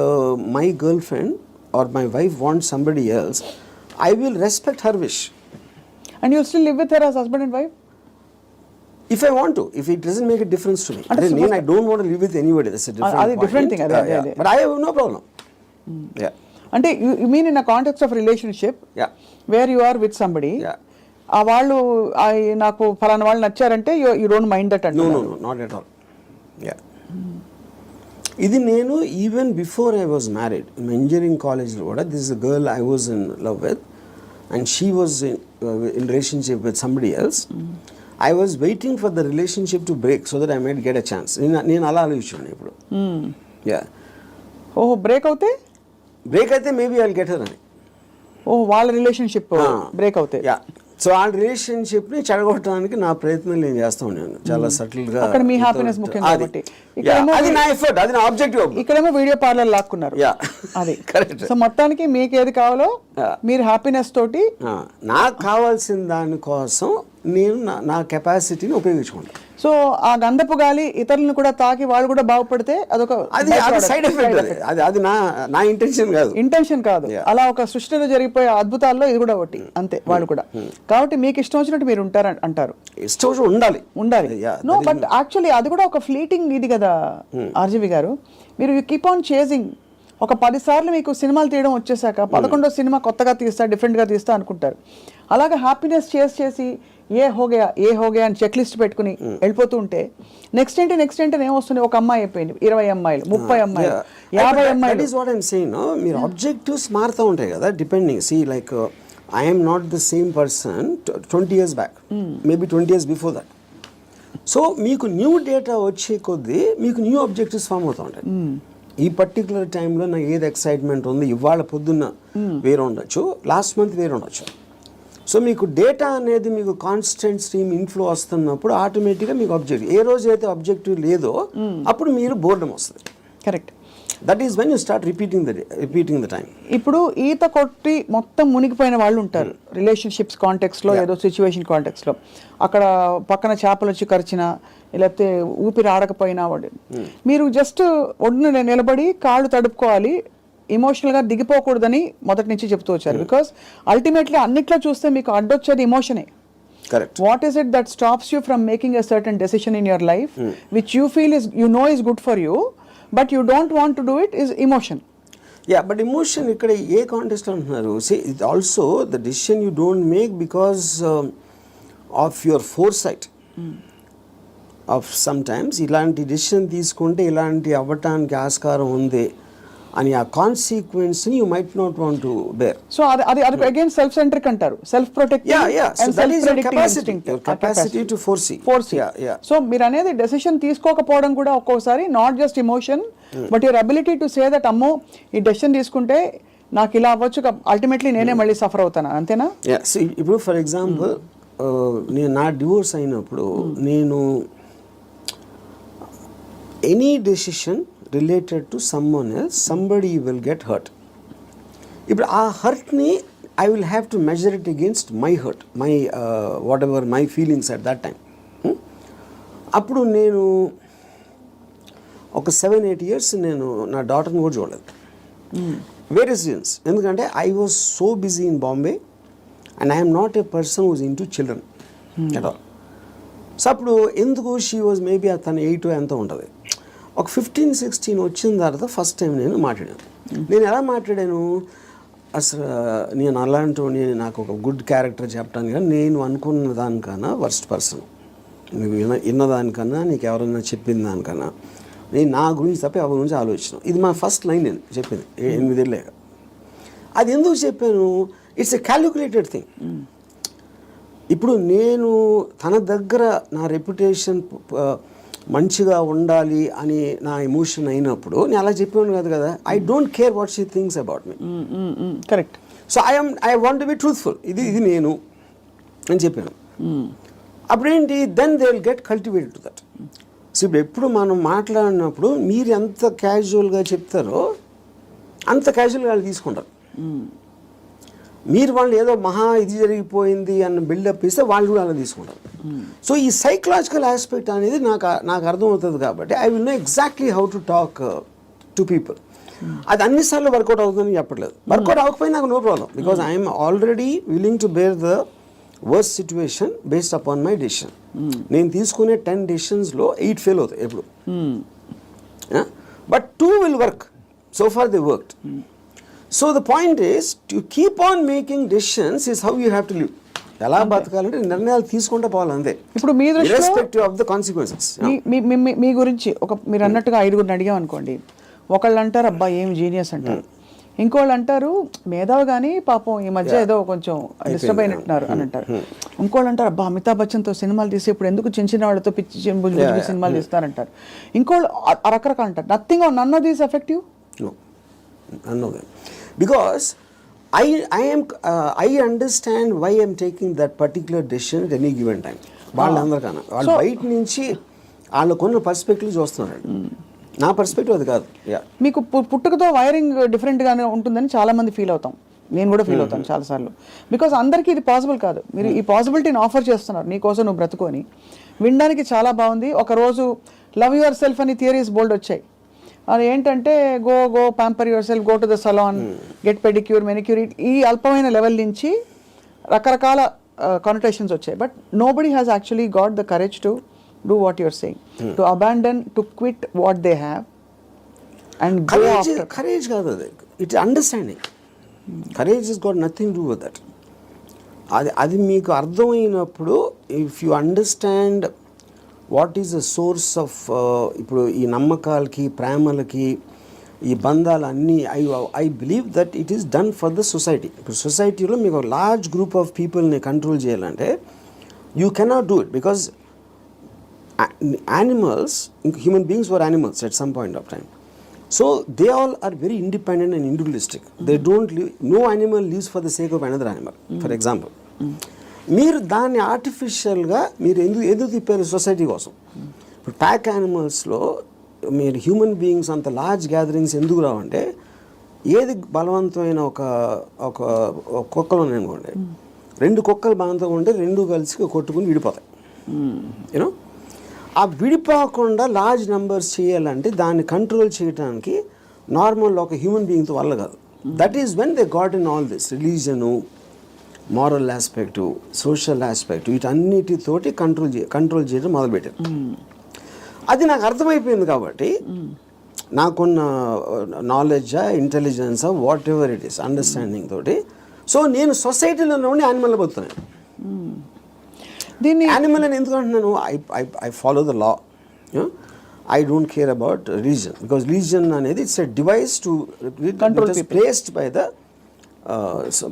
my girlfriend or my wife want somebody else, I will respect her wish. And you still live with her as husband and wife if I want to, if it doesn't make a difference to me. I don't want to live with anybody, that's a different thing. But I have no problem. Yeah. అంటే you mean in a context of relationship, yeah, where you are with somebody, yeah, ఆ వాళ్ళు నాకు ఫలానా వాళ్ళు నచ్చారంటే you don't mind that అంటే? No not at all. Yeah, ఇది నేను even before I was married engineering కాలేజ్లో కూడా, this is a girl I was in love with and she was in relationship with somebody else. I was waiting for the relationship to break so that I might get a chance. నేను అలా ఆలోచించాను ఇప్పుడు. Yeah, ఓహో break అయితే maybe I will get her అని. ఓహో వాళ్ళ relationship break అవుతాయి. యా, సో ఆ రిలేషన్షిప్ని చెడగొట్టడానికి నా ప్రయత్నం నేను చేస్తూ ఉన్నాను చాలా సటిల్గా. అక్కడ మీ హ్యాపీనెస్ ముఖ్యం కాబట్టి అది నా ఎఫర్ట్, అది నా ఆబ్జెక్టివ్. ఇక్కడేమో వీడియో పార్లర్ లాక్కున్నారు. అది కరెక్ట్. సో మొత్తానికి మీకు ఏది కావాలో మీరు హ్యాపీనెస్ తోటి, నాకు కావాల్సిన దానికోసం నేను నా కెపాసిటీని ఉపయోగించుకుంటాను. సో ఆ గంధపు గాలి ఇతరులను కూడా తాకి వాళ్ళు కూడా బాగుపడితే అదొక సైడ్ ఎఫెక్ట్. అది నా ఇంటెన్షన్ కాదు. అలా ఒక సృష్టిలో జరిగిపోయే అద్భుతాల్లో ఇది కూడా ఒకటి అంతే. వాళ్ళు కూడా కాబట్టి మీకు ఇష్టం వచ్చినట్టు మీరు ఉంటారు అంటారు. ఇష్టం వచ్చినట్టు ఉండాలి. నో బట్ యాక్చువల్లీ అది కూడా ఒక ఫ్లీటింగ్ ఇది కదా ఆర్జీవి గారు. మీరు యూ కీప్ ఆన్ చేజింగ్. ఒక 10 సార్లు మీకు సినిమాలు తీయడం వచ్చేసాక 11వ సినిమా కొత్తగా తీస్తా, డిఫరెంట్గా తీస్తా అనుకుంటారు. అలాగే హ్యాపీనెస్ చేసి ఏ హోగయా అని చెక్ లిస్ట్ పెట్టుకుని వెళ్ళిపోతూ ఉంటే నెక్స్ట్ ఏంటి ఏమొస్తుంది? ఒక అమ్మాయి అయిపోయింది, 20 అమ్మాయిలు, 30 అమ్మాయిలు, 50 అమ్మాయిలు. మీరు ఆబ్జెక్టివ్స్ మారుతూ ఉంటాయి కదా depending. C like I am not the same person 20 years back, maybe 20 years before that. So మీకు న్యూ డేటా వచ్చే కొద్దీ మీకు న్యూ ఆబ్జెక్టివ్స్ ఫామ్ అవుతూ ఉంటాయి. ఈ పర్టికులర్ టైంలో నాకు ఏది ఎక్సైట్మెంట్ ఉంది, ఇవాళ పొద్దున్న వేరే ఉండొచ్చు, లాస్ట్ మంత్ వేరే ఉండొచ్చు. సో మీకు డేటా అనేది మీకు కాన్స్టెంట్ స్ట్రీమ్ ఇన్ఫ్లో వస్తున్నప్పుడు ఆటోమేటిక్గా మీకు ఆబ్జెక్టివ్, ఏ రోజు అయితే ఆబ్జెక్టివ్ లేదో అప్పుడు మీరు బోర్డం వస్తుంది. Correct. That is when you start repeating the time. ఇప్పుడు ఈత కొట్టి మొత్తం మునిగిపోయిన వాళ్ళు ఉంటారు రిలేషన్షిప్స్ కాంటెక్స్లో, ఏదో సిచ్యువేషన్ కాంటెక్స్లో. అక్కడ పక్కన చేపలు వచ్చి కరిచినా లేకపోతే ఊపిరి ఆడకపోయినా వాడు, మీరు జస్ట్ ఒడ్డున నిలబడి కాళ్ళు తడుపుకోవాలి, ఎమోషనల్గా దిగిపోకూడదని మొదటి నుంచి చెప్తూ వచ్చారు. బికాస్ అల్టిమేట్లీ అన్నిట్లో చూస్తే మీకు అడ్డొచ్చేది ఎమోషనే. Correct. What is it that stops you from making a certain decision in your life which you feel is, you know, is good for you but you don't want to do it, is emotion. Yeah, but emotion ikkada A context అంటున్నారు? See, it also the decision you don't make because of your foresight. Of sometimes ఇలాంటి decision తీసుకుంటే ఇలాంటి అవ్వటానికి ఆస్కారం ఉంది అని ఆ కాన్సిక్వెన్స్ని you might not want to bear. So అది అగైన్ సెల్ఫ్ సెంట్రిక్ అంటారు, self protective and self predicting instinct, capacity to foresee. So మీరు అనేది డెసిషన్ తీసుకోకపోవడం కూడా ఒక్కోసారి not just emotion but your ability to say that అమ్మో ఈ డెసిషన్ తీసుకుంటే నాకు ఇలా అవ్వచ్చు, అల్టిమేట్లీ నేనే మళ్ళీ సఫర్ అవుతాను, అంతేనా? ఇప్పుడు ఫర్ ఎగ్జాంపుల్ నేను నా డివోర్స్ అయినప్పుడు నేను any decision related to someone else somebody will get hurt. ఇప్పుడు ఆ హర్ట్ని I will have to measure it against my hurt, my whatever my feelings at that time. అప్పుడు నేను ఒక 7-8 years నేను నా డాటర్ని కూడా చూడలేదు. Various reasons. ఎందుకంటే I was so busy in Bombay and I'm not a person who's into children at all. So అప్పుడు ఎందుకు షీ వాజ్ మేబీ తను 8 ఎంతో ఉంటుంది. ఒక 15-16 వచ్చిన తర్వాత ఫస్ట్ టైం నేను మాట్లాడాను. నేను ఎలా మాట్లాడాను, అసలు నేను అలాంటి నాకు ఒక గుడ్ క్యారెక్టర్ చెప్పడానికి కానీ నేను అనుకున్న దానికన్నా వర్స్ట్ పర్సన్, నువ్వు విన్నదానికన్నా నీకు ఎవరైనా చెప్పిన దానికన్నా నేను నా గురించి తప్ప ఎవరి గురించి ఆలోచన. ఇది మా ఫస్ట్ లైన్ నేను చెప్పింది 8 ఏళ్ళేగా. అది ఎందుకు చెప్పాను, ఇట్స్ ఎ క్యాలిక్యులేటెడ్ థింగ్. ఇప్పుడు నేను తన దగ్గర నా రెప్యుటేషన్ మంచిగా ఉండాలి అని నా ఎమోషన్ అయినప్పుడు నేను అలా చెప్పాను కాదు కదా. I don't care what she thinks about me. Correct. So I want to be truthful, ఇది నేను అని చెప్పాను. అప్పుడేంటి, then they will get cultivated to that. So ఇప్పుడు ఎప్పుడు మనం మాట్లాడినప్పుడు మీరు ఎంత క్యాజువల్గా చెప్తారో అంత క్యాజువల్గా వాళ్ళు తీసుకుంటారు. మీరు వాళ్ళు ఏదో మహా ఇది జరిగిపోయింది అన్న బిల్డప్ ఇస్తే వాళ్ళు కూడా అలా తీసుకుంటారు. సో ఈ సైకలాజికల్ ఆస్పెక్ట్ అనేది నాకు అర్థమవుతుంది కాబట్టి I will know exactly how to talk to people. అది అన్నిసార్లు వర్కౌట్ అవుతుందని చెప్పట్లేదు. వర్కౌట్ అవ్వకపోయినా నాకు no problem, because I'm already willing to bear the worst situation based upon my decision. నేను తీసుకునే 10 డెసిషన్స్లో 8 ఫెయిల్ అవుతాయి ఎప్పుడు. But 2 will work. So far they worked. So the point is to keep on making decisions is how you have to live. ఎలా బతకాలంటే నిర్ణయాలు తీసుకుంటే పోవాలి అంతే. ఇప్పుడు మీ దృష్టిలో ఇర్రెస్పెక్టివ్ ఆఫ్ ద కాన్సిక్వెన్సెస్. మీ గురించి మీరు అన్నట్టుగా 5గురిని అడిగాం అనుకోండి, ఒకళ్ళు అంటారు అబ్బా ఏం జీనియస్ అంటారు, ఇంకోళ్ళు అంటారు మేధావి కానీ పాపం ఈ మధ్య ఏదో కొంచెం డిస్టర్బ్ అయినట్టున్నారు అని అంటారు, ఇంకోళ్ళు అంటారు అబ్బా అమితాబ్ బచ్చన్తో సినిమాలు తీసి ఇప్పుడు ఎందుకు చిన్న చిన్న వాళ్ళతో పిచ్చి సినిమాలు తీస్తారంటారు, ఇంకోళ్ళు రకరకాలు అంటారు. Nothing or none of these effective. None of them. Because I understand why I'm taking that particular decision at any given time. వాళ్ళందరికన్నా వాళ్ళు బయట నుంచి వాళ్ళకున్న పర్స్పెక్టివ్ చూస్తున్నారు. నా పర్స్పెక్టివ్ అది కాదు. మీకు పుట్టుకతో వైరింగ్ డిఫరెంట్గానే ఉంటుందని చాలామంది ఫీల్ అవుతాం, నేను కూడా ఫీల్ అవుతాను చాలాసార్లు. బికాజ్ అందరికీ ఇది పాసిబుల్ కాదు. మీరు ఈ పాసిబిలిటీని ఆఫర్ చేస్తున్నారు, నీకోసం నువ్వు బ్రతుకొని వినడానికి చాలా బాగుంది. ఒకరోజు లవ్ యువర్ సెల్ఫ్ అని థియరీస్ బోల్డ్ వచ్చాయి. అది ఏంటంటే go pamper your self, go to the salon, get pedicure, manicure, ఈ అల్పమైన లెవెల్ నుంచి రకరకాల కనోటేషన్స్ వచ్చాయి. But nobody has actually got the courage to do what your saying, to abandon, to quit what they have and go after. Courage కాదు అది, it's understanding. Courage is got nothing to do with that. అది మీకు అర్థమైనప్పుడు, if you understand what is the source of, ఇప్పుడు ఈ నమ్మకాలకి ప్రేమలకి ఈ బంధాలు అన్నీ, I believe that it is done for the society. ఇప్పుడు సొసైటీలో మీకు లార్జ్ గ్రూప్ ఆఫ్ పీపుల్ని కంట్రోల్ చేయాలంటే you cannot do it, because animals, human beings were animals at some point of time. So they all are very independent and individualistic. They don't live, no animal lives for the sake of another animal. For example, మీరు దాన్ని ఆర్టిఫిషియల్గా మీరు ఎందుకు తిప్పారు society కోసం. ఇప్పుడు pack యానిమల్స్లో మీరు human beings అంత లార్జ్ గ్యాదరింగ్స్ ఎందుకు రావంటే, ఏది బలవంతమైన ఒక కుక్కలు ఉన్నాయనుకోండి, 2 కుక్కలు బలవంతంగా ఉంటే 2 కలిసి కొట్టుకుని విడిపోతాయి. యూనో, ఆ విడిపోకుండా లార్జ్ నెంబర్స్ చేయాలంటే దాన్ని కంట్రోల్ చేయడానికి నార్మల్ ఒక హ్యూమన్ బీయింగ్తో వల్ల కాదు. That is when they got in all this religion, moral aspect, social aspect, వీటన్నిటితోటి కంట్రోల్ చేయడం మొదలుపెట్టారు. అది నాకు అర్థమైపోయింది కాబట్టి నాకున్న నాలెడ్జా, ఇంటెలిజెన్సా, whatever it is, understanding తోటి, సో నేను సొసైటీలో ఉండి యానిమల్ బతుకుతున్నాను. దీన్ని యానిమల్ అని ఎందుకు అంటున్నాను, I follow the law. I don't care about religion, because religion అనేది it's a device to Control it is people. placed by the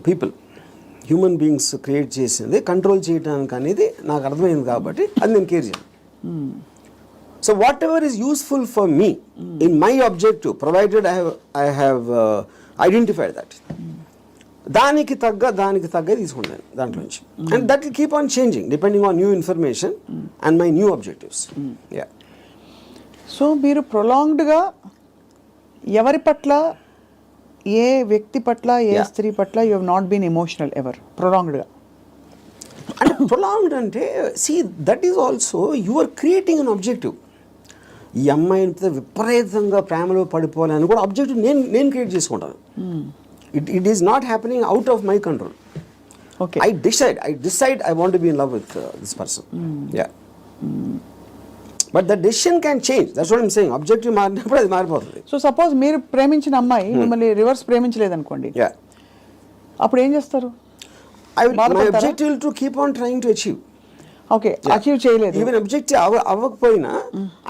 people, human beings create చేసింది కంట్రోల్ చేయడానికి అనేది నాకు అర్థమైంది కాబట్టి అది నేను కేర్ చేయను. So what ever is useful for me in my objective provided I have identified that, దానికి తగ్గ తీసుకుంటాను దాంట్లోంచి. And that will keep on changing depending on new information and my new objectives. Yeah. So మీరు ప్రొలాంగ్డ్గా ఎవరి పట్ల, ఏ వ్యక్తి పట్ల, ఏ స్త్రీ పట్ల you have not been emotional ever ప్రొలాంగ్డ్గా? అంటే ప్రొలాంగ్డ్ అంటే see that is also you are creating an objective. ఈ అమ్మాయిని విపరీతంగా ప్రేమలో పడిపోవాలని కూడా ఆబ్జెక్టివ్ నేను క్రియేట్ చేసుకుంటాను. It is not happening out of my control. Okay, I decide I want to be in love with this person. Yeah. But the decision can change. That's what I'm saying. Objective మారినప్పుడు అది మారిపోతుంది. So suppose మీరు ప్రేమించిన అమ్మాయి మిమ్మల్ని reverse ప్రేమించలేదు అనుకోండి, Yeah. అప్పుడు ఏం చేస్తారు? My బాధపడతారా? objective will to keep on trying to achieve. Okay, achieve చేయలేదు. Even objective అవ్వకపోయినా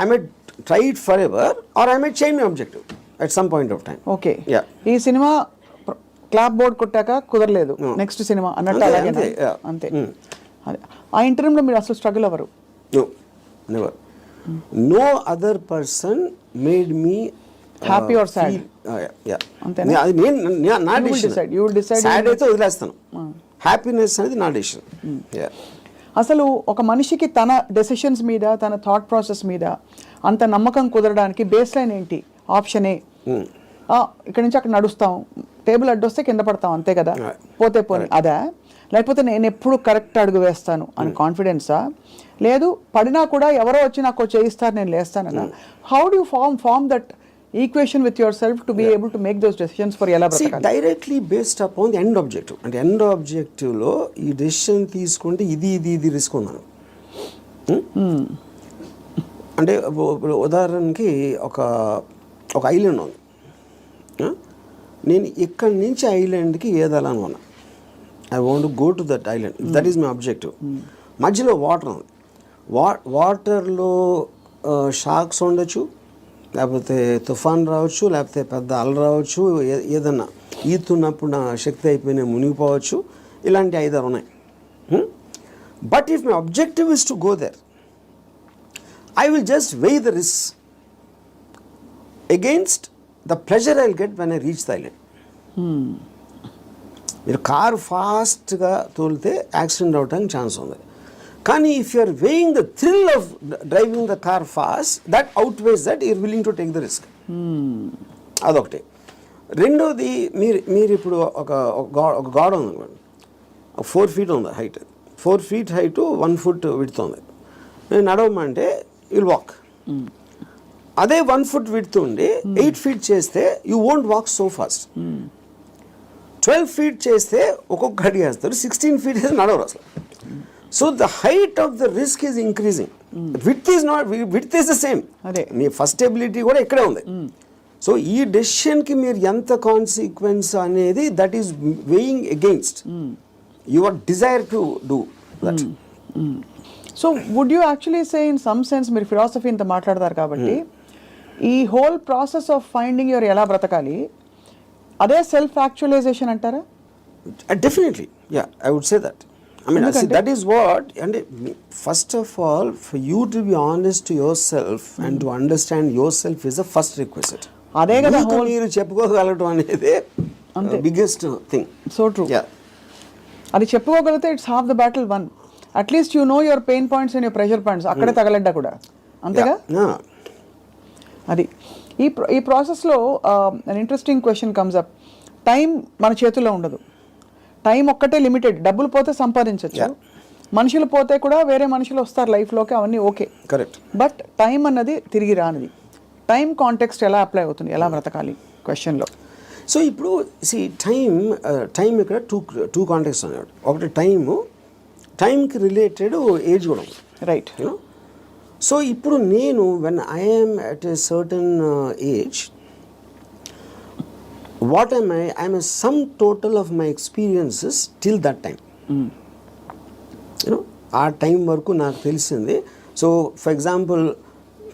I might try it forever or I might change my objective at some point of time. Okay, Yeah. ఈ cinema clap board కొట్టాక కుదరలేదు, next cinema అన్నట్టు అంతే, అలాగే అంతే, yeah. అంతే. అదే ఆ ఇంటర్వ్యూలో మీరు అసలు స్ట్రగుల్ అవ్వరు? No, never. No other person made me Happy or sad? Yeah. అంతేనా? అది నా You will decision. decide. You will decide. Sad అయితే వదిలేస్తాను. హ్యాపీనెస్ అనేది నా డెసిషన్. అసలు ఒక మనిషికి తన డెసిషన్స్ మీద, తన థాట్ ప్రాసెస్ మీద అంత నమ్మకం కుదరడానికి బేస్ లైన్ ఏంటి? ఆప్షన్ ఏ, ఇక్కడ నుంచి అక్కడ నడుస్తాం, టేబుల్ అడ్డొస్తే కింద పడతాం, అంతే కదా, పోతే పోనీ అదా? లేకపోతే నేను ఎప్పుడు కరెక్ట్ అడుగు వేస్తాను అని కాన్ఫిడెన్సా? లేదు పడినా కూడా ఎవరో వచ్చి నాకు చేయిస్తారు, నేను లేస్తానన్నా? How do you form that equation with yourself to be able to make those decisions for ఎలా బ్రతకాలి? Directly based upon the end objective. అంటే ఎండ్ ఆబ్జెక్టివ్లో ఈ డెసిషన్ తీసుకుంటే ఇది రిస్క్ ఉందను. అంటే ఇప్పుడు ఉదాహరణకి ఒక ఐలాండ్ ఉంది. నేను ఇక్కడి నుంచి ఐలాండ్కి ఏదాలని ఉన్నా. I want go to that island, that is my objective. మధ్యలో వాటర్ ఉంది. వాటర్లో షాక్స్ ఉండొచ్చు, లేకపోతే తుఫాన్ రావచ్చు, లేకపోతే పెద్ద అల రావచ్చు, ఏదన్నా ఈతున్నప్పుడు నా శక్తి అయిపోయినా మునిగిపోవచ్చు. ఇలాంటి 5-6 ఉన్నాయి. But if my objective is to go there, I will just weigh the risks against the pleasure I will get when I reach the island. మీరు కారు ఫాస్ట్గా తోలితే యాక్సిడెంట్ అవడానికి ఛాన్స్ ఉంది. కానీ if you are weighing the thrill of driving the car fast, that outweighs that you're willing to take the risk. అదొకటి. రెండోది, మీరు ఇప్పుడు ఒక గోడ ఉంది అనుకోండి, 4 feet ఉంది height, 4 feet height 1 foot width ఉంది. నేను నడవమంటే విల్ వాక్. అదే 1 foot విడ్త్ ఉండి 8 feet చేస్తే you won't walk so fast. 12 feet చేస్తే ఒక్కొక్క అడిగి వేస్తారు, 16 feet అయితే నడవరు అసలు. So the height of the risk is increasing. Width is the same. అదే మీ ఫస్ట్ ఎబిలిటీ కూడా ఇక్కడే ఉంది. సో ఈ డెసిషన్కి మీరు ఎంత కాన్సిక్వెన్స్ అనేది that is weighing against your desire to do that. So would you actually say in some sense, మీరు philosophy ఇంత మాట్లాడతారు కాబట్టి, ఈ whole process of finding your ఎలా బ్రతకాలి అదే సెల్ఫ్ యాక్చువలైజేషన్ అంటారా? Definitely, yeah, I would say that. I mean, see, that is what, and first of all, for you to be honest to yourself and to understand yourself is the first requisite. అదే కదా మీరు చెప్పుకోగలగడం అనేది biggest thing. So true. Yeah. అది చెప్పుకోగలిగితే it's half the battle won. At least you know your pain points and your pressure points, అక్కడే తగలడ్డా కూడా, అంతేగా? Yeah. అది ఈ ప్రాసెస్లో an interesting question comes up. Time మన చేతుల్లో ఉండదు. టైం ఒక్కటే లిమిటెడ్. డబ్బులు పోతే సంపాదించవచ్చు, మనుషులు పోతే కూడా వేరే మనుషులు వస్తారు లైఫ్లోకి, అవన్నీ ఓకే, కరెక్ట్. బట్ టైం అన్నది తిరిగి రానిది. టైం కాంటెక్స్ట్ ఎలా అప్లై అవుతుంది, ఎలా బ్రతకాలి క్వశ్చన్లో? సో ఇప్పుడు టైం ఇక్కడ టూ కాంటెక్స్ట్ అన్నాడు. ఒకటి టైంకి రిలేటెడ్ ఏజ్ కూడా ఉంది, రైట్? యూనో. సో ఇప్పుడు నేను when I'm at a certain age, what am I am a sum total of my experiences till that time. You know, ఆ టైం వరకు నాకు తెలిసింది. సో ఫర్ ఎగ్జాంపుల్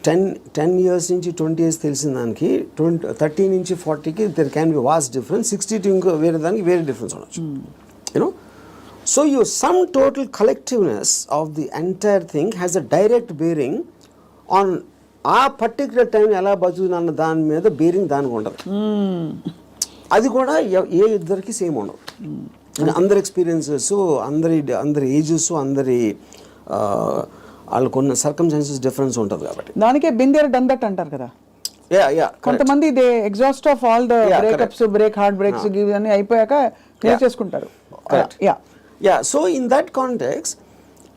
10 years నుంచి 20 years తెలిసిన దానికి 30 నుంచి 40కి there can be vast difference, 60 to ఇంకో వేరే దానికి వేరే డిఫరెన్స్ ఉండొచ్చు. You know, so your sum total collectiveness of the entire thing has a direct bearing on ఆ పర్టికులర్ టైం ఎలా బతుకుతున్న దాని మీద బేరింగ్ దానికి ఉండదు. అది కూడా ఏ ఇద్దరికి సేమ్ ఉండదు. అందరి ఎక్స్పీరియన్సెస్, అందరి ఏజెస్, అందరి వాళ్ళకున్న సర్కమ్స్టాన్సెస్ డిఫరెన్స్ ఉంటుంది కాబట్టి దానికే బిందేర్ డన్ దట్ అంటారు కదా. కొంతమంది they exhaust of all the breakups, heart breaks ఇవన్నీ అయిపోయాక క్లియర్ చేసుకుంటారు. సో ఇన్ దట్ కాంటెక్స్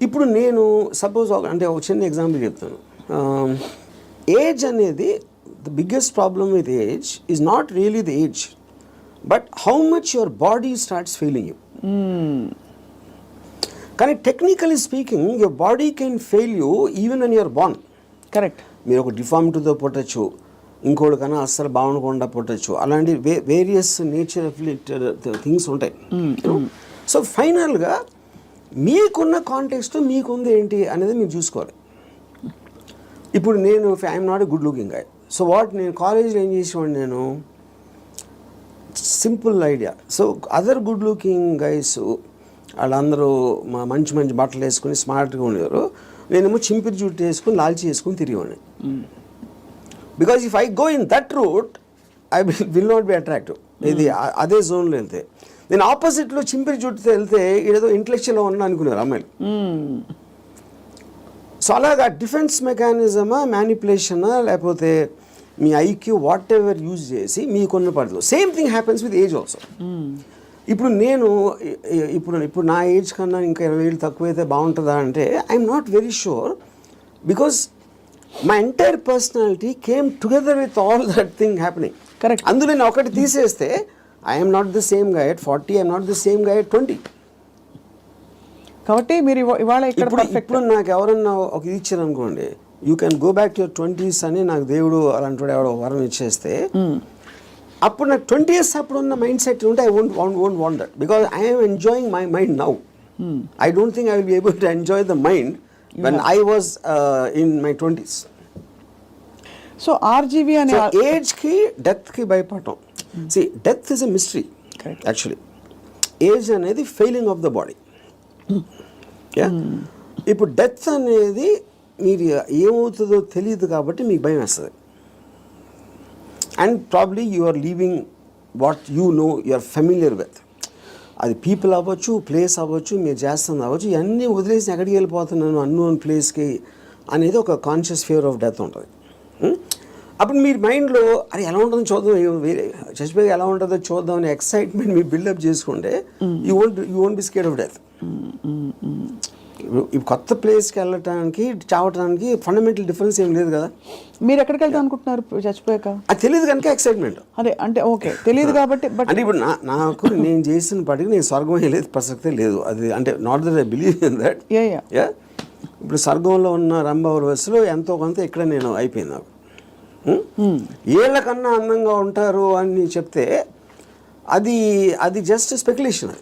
ఇప్పుడు నేను సపోజ్ అంటే ఒక చిన్న ఎగ్జాంపుల్ చెప్తాను. ఏజ్ అనేది the biggest problem with age is not really the age, but how much your body starts failing you. కానీ technically speaking your body can fail you even when you're born. Correct. మీరు ఒక డిఫార్మిటీతో పుట్టచ్చు, ఇంకోటి కన్నా అస్సలు బాగుండకుండా పుట్టచ్చు, అలాంటి various nature things ఉంటాయి. So ఫైనల్గా మీకున్న కాంటెక్స్ట్ మీకుంది ఏంటి అనేది మీరు చూసుకోవాలి. ఇప్పుడు నేను I'm not a good looking guy, so నేను కాలేజ్లో ఏం చేసేవాడిని, నేను simple idea. So other good looking guys వాళ్ళందరూ మంచి మంచి బట్టలు వేసుకుని స్మార్ట్గా ఉండేవారు, నేనేమో చింపిరి జుట్టు వేసుకుని లాల్చి వేసుకుని తిరిగేవాడిని. Because if I go in that route I will not be attractive. ఇది అదే జోన్లో వెళ్తే, నేను ఆపోజిట్లో చింపిరి జుట్టుతో వెళ్తే ఏదో ఇంటలెక్చువల్గా ఉన్నా అనుకునేవారు అమ్మాయిలు. సో అలాగా డిఫెన్స్ మెకానిజమా, మ్యానిపులేషనా, లేకపోతే మీ ఐక్యూ వాట్ ఎవర్ యూజ్ చేసి మీకున్న పడదు. Same thing happens with age also. ఇప్పుడు నేను ఇప్పుడు నా ఏజ్ కన్నా ఇంకా 20 ఏళ్ళు తక్కువైతే బాగుంటుందా అంటే I'm not very sure, because my entire personality came together with all that thing happening. Correct. అందులో నేను ఒకటి తీసేస్తే I'm not the same guy at 40, I'm not the same guy at 20. కాబట్టి మీరు ఇవాళ ఇప్పుడు నాకు ఎవరన్నా ఒక ఇది ఇచ్చారు అనుకోండి, you can go back to your 20s అని నాకు దేవుడు అలాంటి ఎవడో వరం ఇచ్చేస్తే, అప్పుడు నాకు 20 years అప్పుడు ఉన్న మైండ్ సెట్ ఉంటే I won't want that, because I'm enjoying my mind now. I don't think I will be able to enjoy the mind when I was in my 20s. So RGV అనే ఏజ్కి డెత్కి భయపడటం. See death is a mystery actually. Age అనేది failing of the body. ఇప్పుడు death అనేది మీరు ఏమవుతుందో తెలియదు కాబట్టి మీకు భయం వేస్తుంది. And probably you are leaving what you no, you are familiar with. అది పీపుల్ అవ్వచ్చు, ప్లేస్ అవ్వచ్చు, మీరు చేస్తుంది అవ్వచ్చు, ఇవన్నీ వదిలేసి ఎక్కడికి వెళ్ళిపోతున్నాను అన్నోన్ ప్లేస్కి అనేది ఒక కాన్షియస్ ఫియర్ ఆఫ్ డెత్ ఉంటుంది. అప్పుడు మీరు మైండ్లో అది ఎలా ఉంటుందో చూద్దాం, వేరే చచ్చిపోయి ఎలా ఉంటుందో చూద్దాం అనే ఎక్సైట్మెంట్ మీరు బిల్డప్ చేసుకుంటే you won't be scared of death. ఈ కొత్త ప్లేస్కి వెళ్ళటానికి, చావటానికి ఫండమెంటల్ డిఫరెన్స్ ఏం లేదు కదా. మీరు ఎక్కడికి వెళ్తాం అనుకుంటున్నారు చచ్చిపోయాక? అది తెలియదు కనుక ఎక్సైట్మెంట్. అదే అంటే ఓకే తెలియదు కాబట్టి. బట్ అంటే ఇప్పుడు నాకు నేను చేసిన పాటికి నేను స్వర్గం వెళ్ళేది ప్రసక్తే లేదు. అది అంటే not that I believe in that. ఇప్పుడు స్వర్గంలో ఉన్న రంభావరవస్సులో ఎంతో కొంత ఇక్కడ నేను అయిపోయింది. నాకు ఏళ్ళకన్నా అందంగా ఉంటారు అని చెప్తే అది జస్ట్ స్పెక్యులేషన్.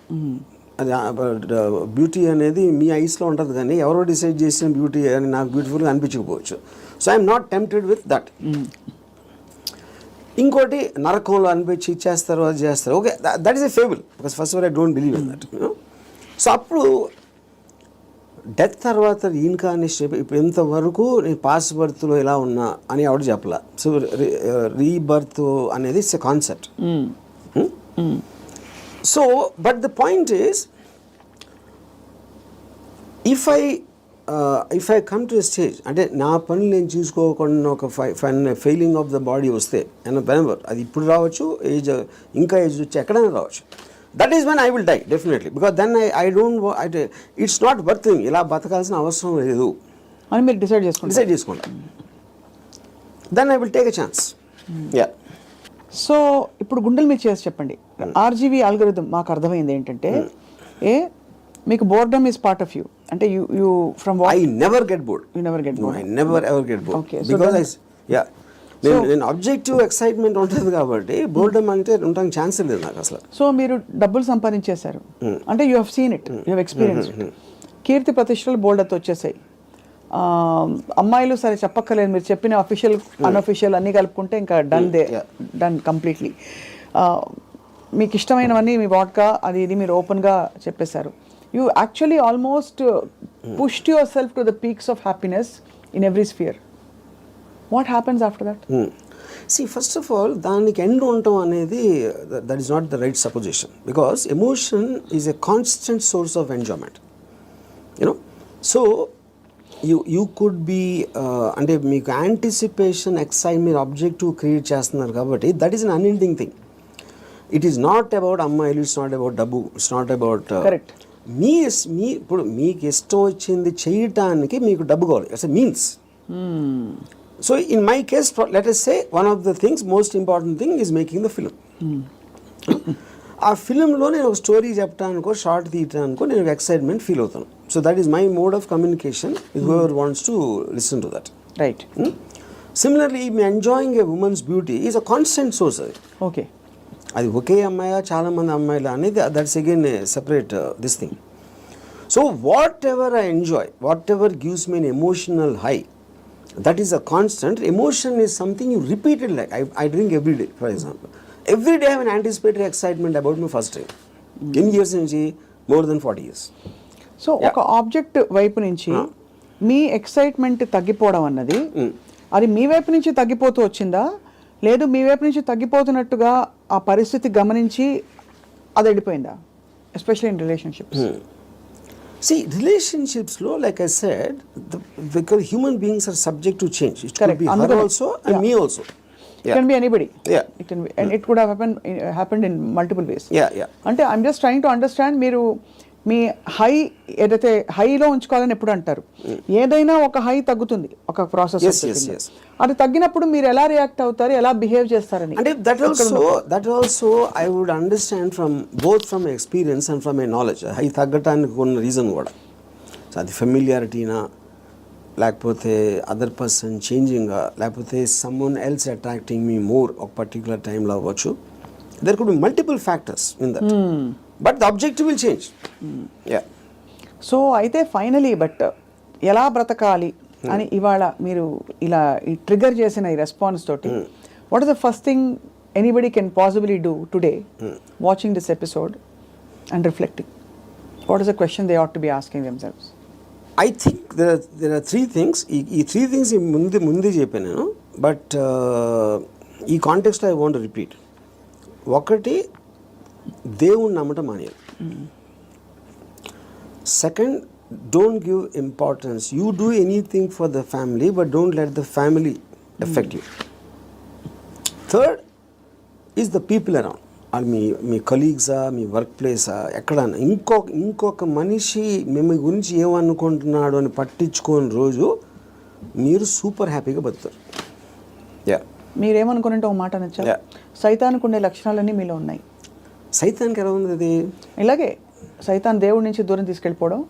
అది బ్యూటీ అనేది మీ ఐస్లో ఉంటుంది, కానీ ఎవరో డిసైడ్ చేసిన బ్యూటీ అని నాకు బ్యూటిఫుల్గా అనిపించకపోవచ్చు. So I'm not tempted with that. ఇంకోటి నరకంలో అనిపించి ఇచ్చేస్తారు, అది చేస్తారు, okay, that is a fable, because first of all I don't believe in that. So అప్పుడు డెత్ తర్వాత రీఇన్కార్నేషన్ ఇప్పుడు ఇంతవరకు నేను పాస్ట్ బర్త్లో ఎలా ఉన్నా అని ఎవడు చెప్పలా. సో రీబర్త్ అనేది it's a concept. So but the point is, if I come to a stage, అంటే నా పనులు నేను చూసుకోకుండా ఒక ఫెయిలింగ్ ఆఫ్ ద బాడీ వస్తే వెనెవర్, అది ఇప్పుడు రావచ్చు, ఏజ్ ఇంకా ఏజ్ వచ్చి ఎక్కడైనా రావచ్చు, that is when I will die definitely. Because then I don't, it's not worth thing, ఇలా బతకాల్సిన అవసరం లేదు అని మీరు డిసైడ్ చేసుకుంటా. Then I will take a chance. So ఇప్పుడు గుండెల మీద చేసి చెప్పండి, ఆర్జీవీ ఆల్గోరిథం మాకు అర్థమైంది ఏంటంటే, మీకు boredom is part of you, అంటే you from I never get bored. You never get bored. I never ever get bored. Okay. Because నేను ఆబ్జెక్టివ్ ఎక్సైట్మెంట్ ఉంటుంది కాబట్టి బోర్డమ్ అంటే ఉండడానికి ఛాన్స్ లేదు నాకు అసలు. సో మీరు డబ్బులు సంపాదించేశారు అంటే you have seen it, you have experience. కీర్తి ప్రతిష్టలు బోల్డర్తో వచ్చేసాయి, అమ్మాయిలు సరే చెప్పక్కర్లేదు, మీరు చెప్పిన అఫీషియల్ అన్అఫీషియల్ అన్నీ కలుపుకుంటే ఇంకా డన్ కంప్లీట్లీ. మీకు ఇష్టమైనవన్నీ మీ వాడ్కా అది ఇది మీరు ఓపెన్గా చెప్పేశారు. You actually almost pushed yourself to the peaks of happiness in every sphere. What happens after that? See, first of all, దానికి ఎండ్ ఉండటం అనేది that is not the right supposition, because emotion is a constant source of enjoyment, you know. So you could be అంటే మీకు anticipation excite మీరు objective create చేస్తున్నారు కాబట్టి that is an unending thing. It is not about అమ్మాయిలు, it's not about డబ్బు, it's not about correct. మీ ఇప్పుడు మీకు ఇష్టం వచ్చింది చేయటానికి మీకు డబ్బు కావాలి, it's a means. So in my case, let us say one of the things, most important thing is making the film. ఆ ఫిలింలో నేను ఒక స్టోరీ చెప్పడానికో షార్ట్ తీయటానికో నేను ఎక్సైట్మెంట్ ఫీల్ అవుతాను. So that is my mode of communication with whoever wants to listen to that. Right. Similarly me enjoying A women's beauty is a constant source. అది okay. అది ఒకే అమ్మాయి చాలా మంది అమ్మాయిలు అనేది that's again separate this thing. So what ever I enjoy, what ever gives me N emotional high, that is a constant. Emotion is something you repeated, like I drink every day, for example. Every day I have an anticipatory excitement about my first time. Eన్ని years నుంచి? More than 40 years. So ఒక object వైపు నుంచి మీ excitement తగ్గిపోవడం అన్నది అది మీ వైపు నుంచి తగ్గిపోతూ వచ్చిందా, లేదు మీ వైపు నుంచి తగ్గిపోతున్నట్టుగా ఆ పరిస్థితి గమనించి అది వెళ్ళిపోయిందా, especially in relationships? See, relationships lo, like I said, because human beings are subject to change. It could be her also and me also. It can be anybody. Yeah. It can be, and it could have happened in multiple ways. Yeah. అంటే I'm just trying to understand, మీరు మీ high ఏదైతే హైలో ఉంచుకోవాలని ఎప్పుడు అంటారు, ఏదైనా ఒక high తగ్గుతుంది ఒక ప్రాసెస్. Yes. అది తగ్గినప్పుడు మీరు ఎలా రియాక్ట్ అవుతారు, ఎలా బిహేవ్ చేస్తారని. అంటే that also I would understand from both from experience and from my knowledge. High తగ్గటానికి ఉన్న రీజన్ కూడా, సో అది ఫెమిలియారిటీనా, లేకపోతే అదర్ పర్సన్ చేంజింగా, లేకపోతే someone else attracting me more ఒక పర్టికులర్ టైంలో అవ్వచ్చు. There could be multiple factors in that, but the objective will change. So అయితే ఫైనలీ బట్ ఎలా బ్రతకాలి అని ఇవాళ మీరు ఇలా ఈ ట్రిగర్ చేసిన ఈ రెస్పాన్స్ తోటి, what is the first thing anybody can possibly do today watching this episode and reflecting? What is the question they ought to be asking themselves? I think there are three things. ఈ three things ముందే చెప్పాను నేను, but ఈ కాంటెక్స్లో I want repeat. ఒకటి, దేవుణ్ణి నమ్మటం మానేయాలి. Second, don't give importance. You do anything for the family, but don't let the family affect you. Third is the people around. మీ కలీగ్సా, మీ వర్క్ ప్లేసా, ఎక్కడన్నా ఇంకొక మనిషి మేము గురించి ఏమనుకుంటున్నాడు అని పట్టించుకోని రోజు మీరు సూపర్ హ్యాపీగా బతుకుతారు. మీరేమనుకున్నట్టు ఒక మాట నచ్చారు, సైతానికి ఉండే లక్షణాలన్నీ మీలో ఉన్నాయి. సైతానికి ఎలా ఉంది అది? ఇలాగే సైతాన్ దేవుడి నుంచి దూరం తీసుకెళ్ళిపోవడం,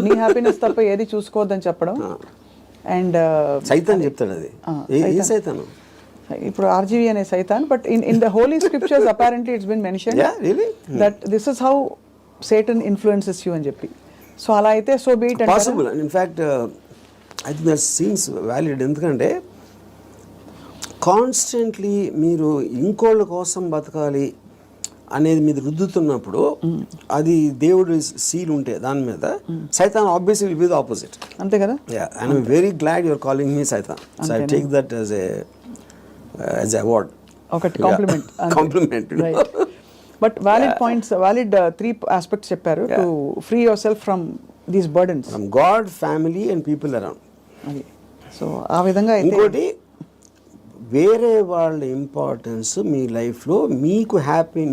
నీ హ్యాపీనెస్ తప్ప ఏది చూసుకోవద్దని చెప్పడం. అండ్ సైతాన్ చెప్తాడు అది. ఏ సైతాను? ఇప్పుడు ఆర్జీవి అనే సైతాన్, but in the holy scriptures apparently it's been mention that this is how Satan influences you అని చెప్పి. సో అలా అయితే so be it possible. In fact I think that seems valid. ఎందుకంటే కాన్స్టెంట్లీ మీరు ఇంకోళ్ళ కోసం బతకాలి అనేది మీద రుద్దుతున్నప్పుడు, అది దేవుడు సీల్ ఉంటే దాని మీద, సైతాన్ obviously will be the opposite. అంతే కదా? And I'm very glad your calling me సైతాన్. So I take that as a award, ఒకటి compliment. But valid points, valid 3 aspects చెప్పారు to free yourself from these burdens, from God, family and people around. అది so ఆ విధంగా. ఇంకోటి, వేరే వాళ్ళ importance మీ లైఫ్లో మీకు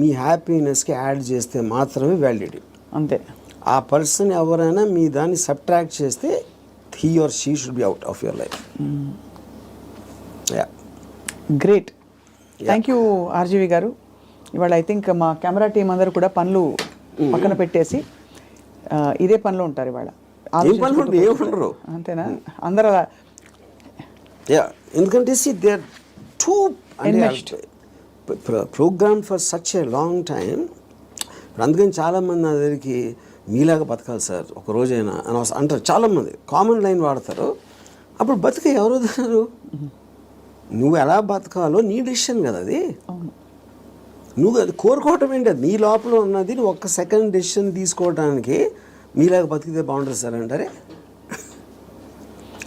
మీ హ్యాపీనెస్కి యాడ్ చేస్తే మాత్రమే వ్యాలిడిటీ. అంతే. ఆ పర్సన్ ఎవరైనా మీ దాన్ని సబ్ట్రాక్ట్ చేస్తే he or she should be out of your life. Great. Thank you RGV గారు. ఇవాళ ఐ థింక్ మా కెమెరా టీం అందరూ కూడా పనులు పక్కన పెట్టేసి ఇదే పనిలో ఉంటారు ఇవాళ. ఏముండరు, అంతేనా? అందరూ అలా. ఎందుకంటే they are too program for such a long time. అందుకని చాలామంది నా దగ్గరికి మీలాగా బతకాలి సార్ ఒక రోజైనా అని అంటారు చాలామంది, కామన్ లైన్ వాడతారు. అప్పుడు బతికే ఎవరు వదిలేరు? నువ్వు ఎలా బతకాలో నీ డెసిషన్ కదా అది. నువ్వు అది కోరుకోవటం ఏంటి? అది నీ లోపల ఉన్నది. నువ్వు ఒక్క సెకండ్ డెసిషన్ తీసుకోవడానికి మీలాగా బతికితే బాగుంటుంది సార్ అంటారే.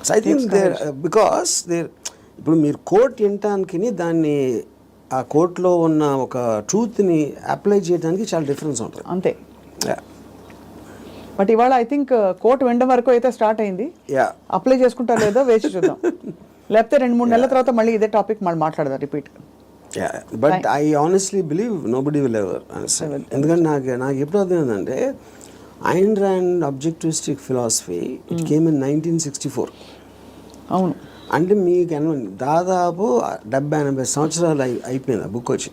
So I think there because there ఇప్పుడు మీరు కోర్ట్ వినటానికి దాన్ని ఆ కోర్టులో ఉన్న ఒక ట్రూత్ని అప్లై చేయడానికి చాలా డిఫరెన్స్ ఉంటుంది అంతే. బట్ ఇవాళ ఐ థింక్ కోర్టు వినడం వరకు అయితే స్టార్ట్ అయింది. అప్లై చేసుకుంటా లేదో వేసి చూద్దాం. లేకపోతే 2-3 నెలల తర్వాత మళ్ళీ ఇదే టాపిక్ మళ్ళీ మాట్లాడదాం repeat. But I honestly believe nobody will ever understand. ఎందుకంటే నాకు ఎప్పుడు అర్థమైందంటే Ayn Rand objectivistic philosophy it came in 1964. అవును. అంటే మీకు దాదాపు 70-80 సంవత్సరాలు అయిపోయింది ఆ బుక్ వచ్చి.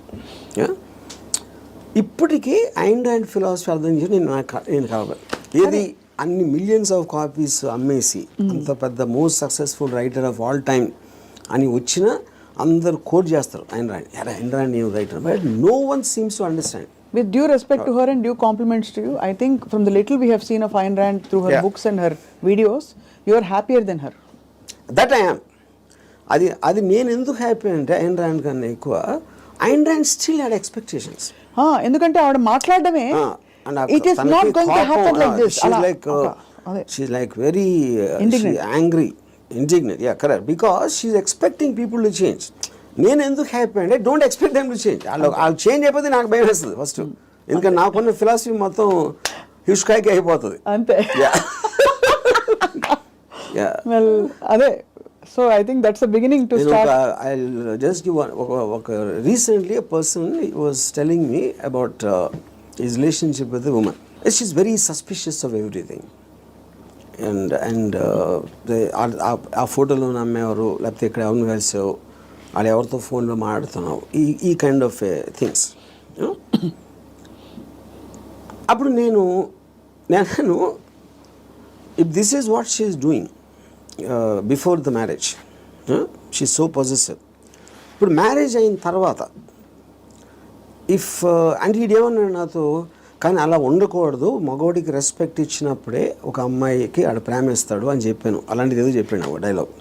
ఇప్పటికీ ఐన్ ర్యాండ్ ఫిలాసఫీ అర్థం చేసి నేను కావాలి ఏది అన్ని మిలియన్స్ ఆఫ్ కాపీస్ అమ్మేసి అంత పెద్ద most successful writer of all time అని వచ్చిన అందరు కోట్ చేస్తారు ఐన్ ర్యాండ్ నేను writer, but no one seems to understand. With due respect to her and due compliments to you, I think from the little we have seen of Ayn Rand through her books and her videos, you are happier than her. That I am. అది నేను ఎందుకు happy అంటే Ayn Rand కన్నా ఎక్కువ Ayn Rand still had expectations. ఎందుకంటే ఆవిడ మాట్లాడమే it is not going to happen like this. She's like very angry, indignant. Yeah, correct. Because she's expecting people to change. నేను ఎందుకు హ్యాపీ అంటే don't expect them to change. వాళ్ళు change అయిపోతే నాకు భయం వేస్తుంది ఫస్ట్. ఎందుకంటే నాకున్న ఫిలాసఫీ మొత్తం హిస్కాయికి అయిపోతుంది అంతే. వెల్ అదే. So I think that's the beginning to start. I just give ఒక recently a person was telling me about his relationship with a woman. She's very suspicious of everything. And ఆ ఫోటోలో నమ్మేవారు లేకపోతే ఇక్కడ ఎవరిని కలిసావు, వాళ్ళు ఎవరితో ఫోన్లో మాట్లాడుతున్నావు, ఈ కైండ్ ఆఫ్ థింగ్స్. అప్పుడు నేను if this is what she is doing before the marriage, she so possessive. ఇప్పుడు మ్యారేజ్ అయిన తర్వాత అంటే ఈడేమన్నాడు నాతో, కానీ అలా ఉండకూడదు, మగవాడికి రెస్పెక్ట్ ఇచ్చినప్పుడే ఒక అమ్మాయికి ఆడ ప్రేమిస్తాడు అని చెప్పాను. అలాంటిది ఏదో చెప్పాను ఒక డైలాగ్.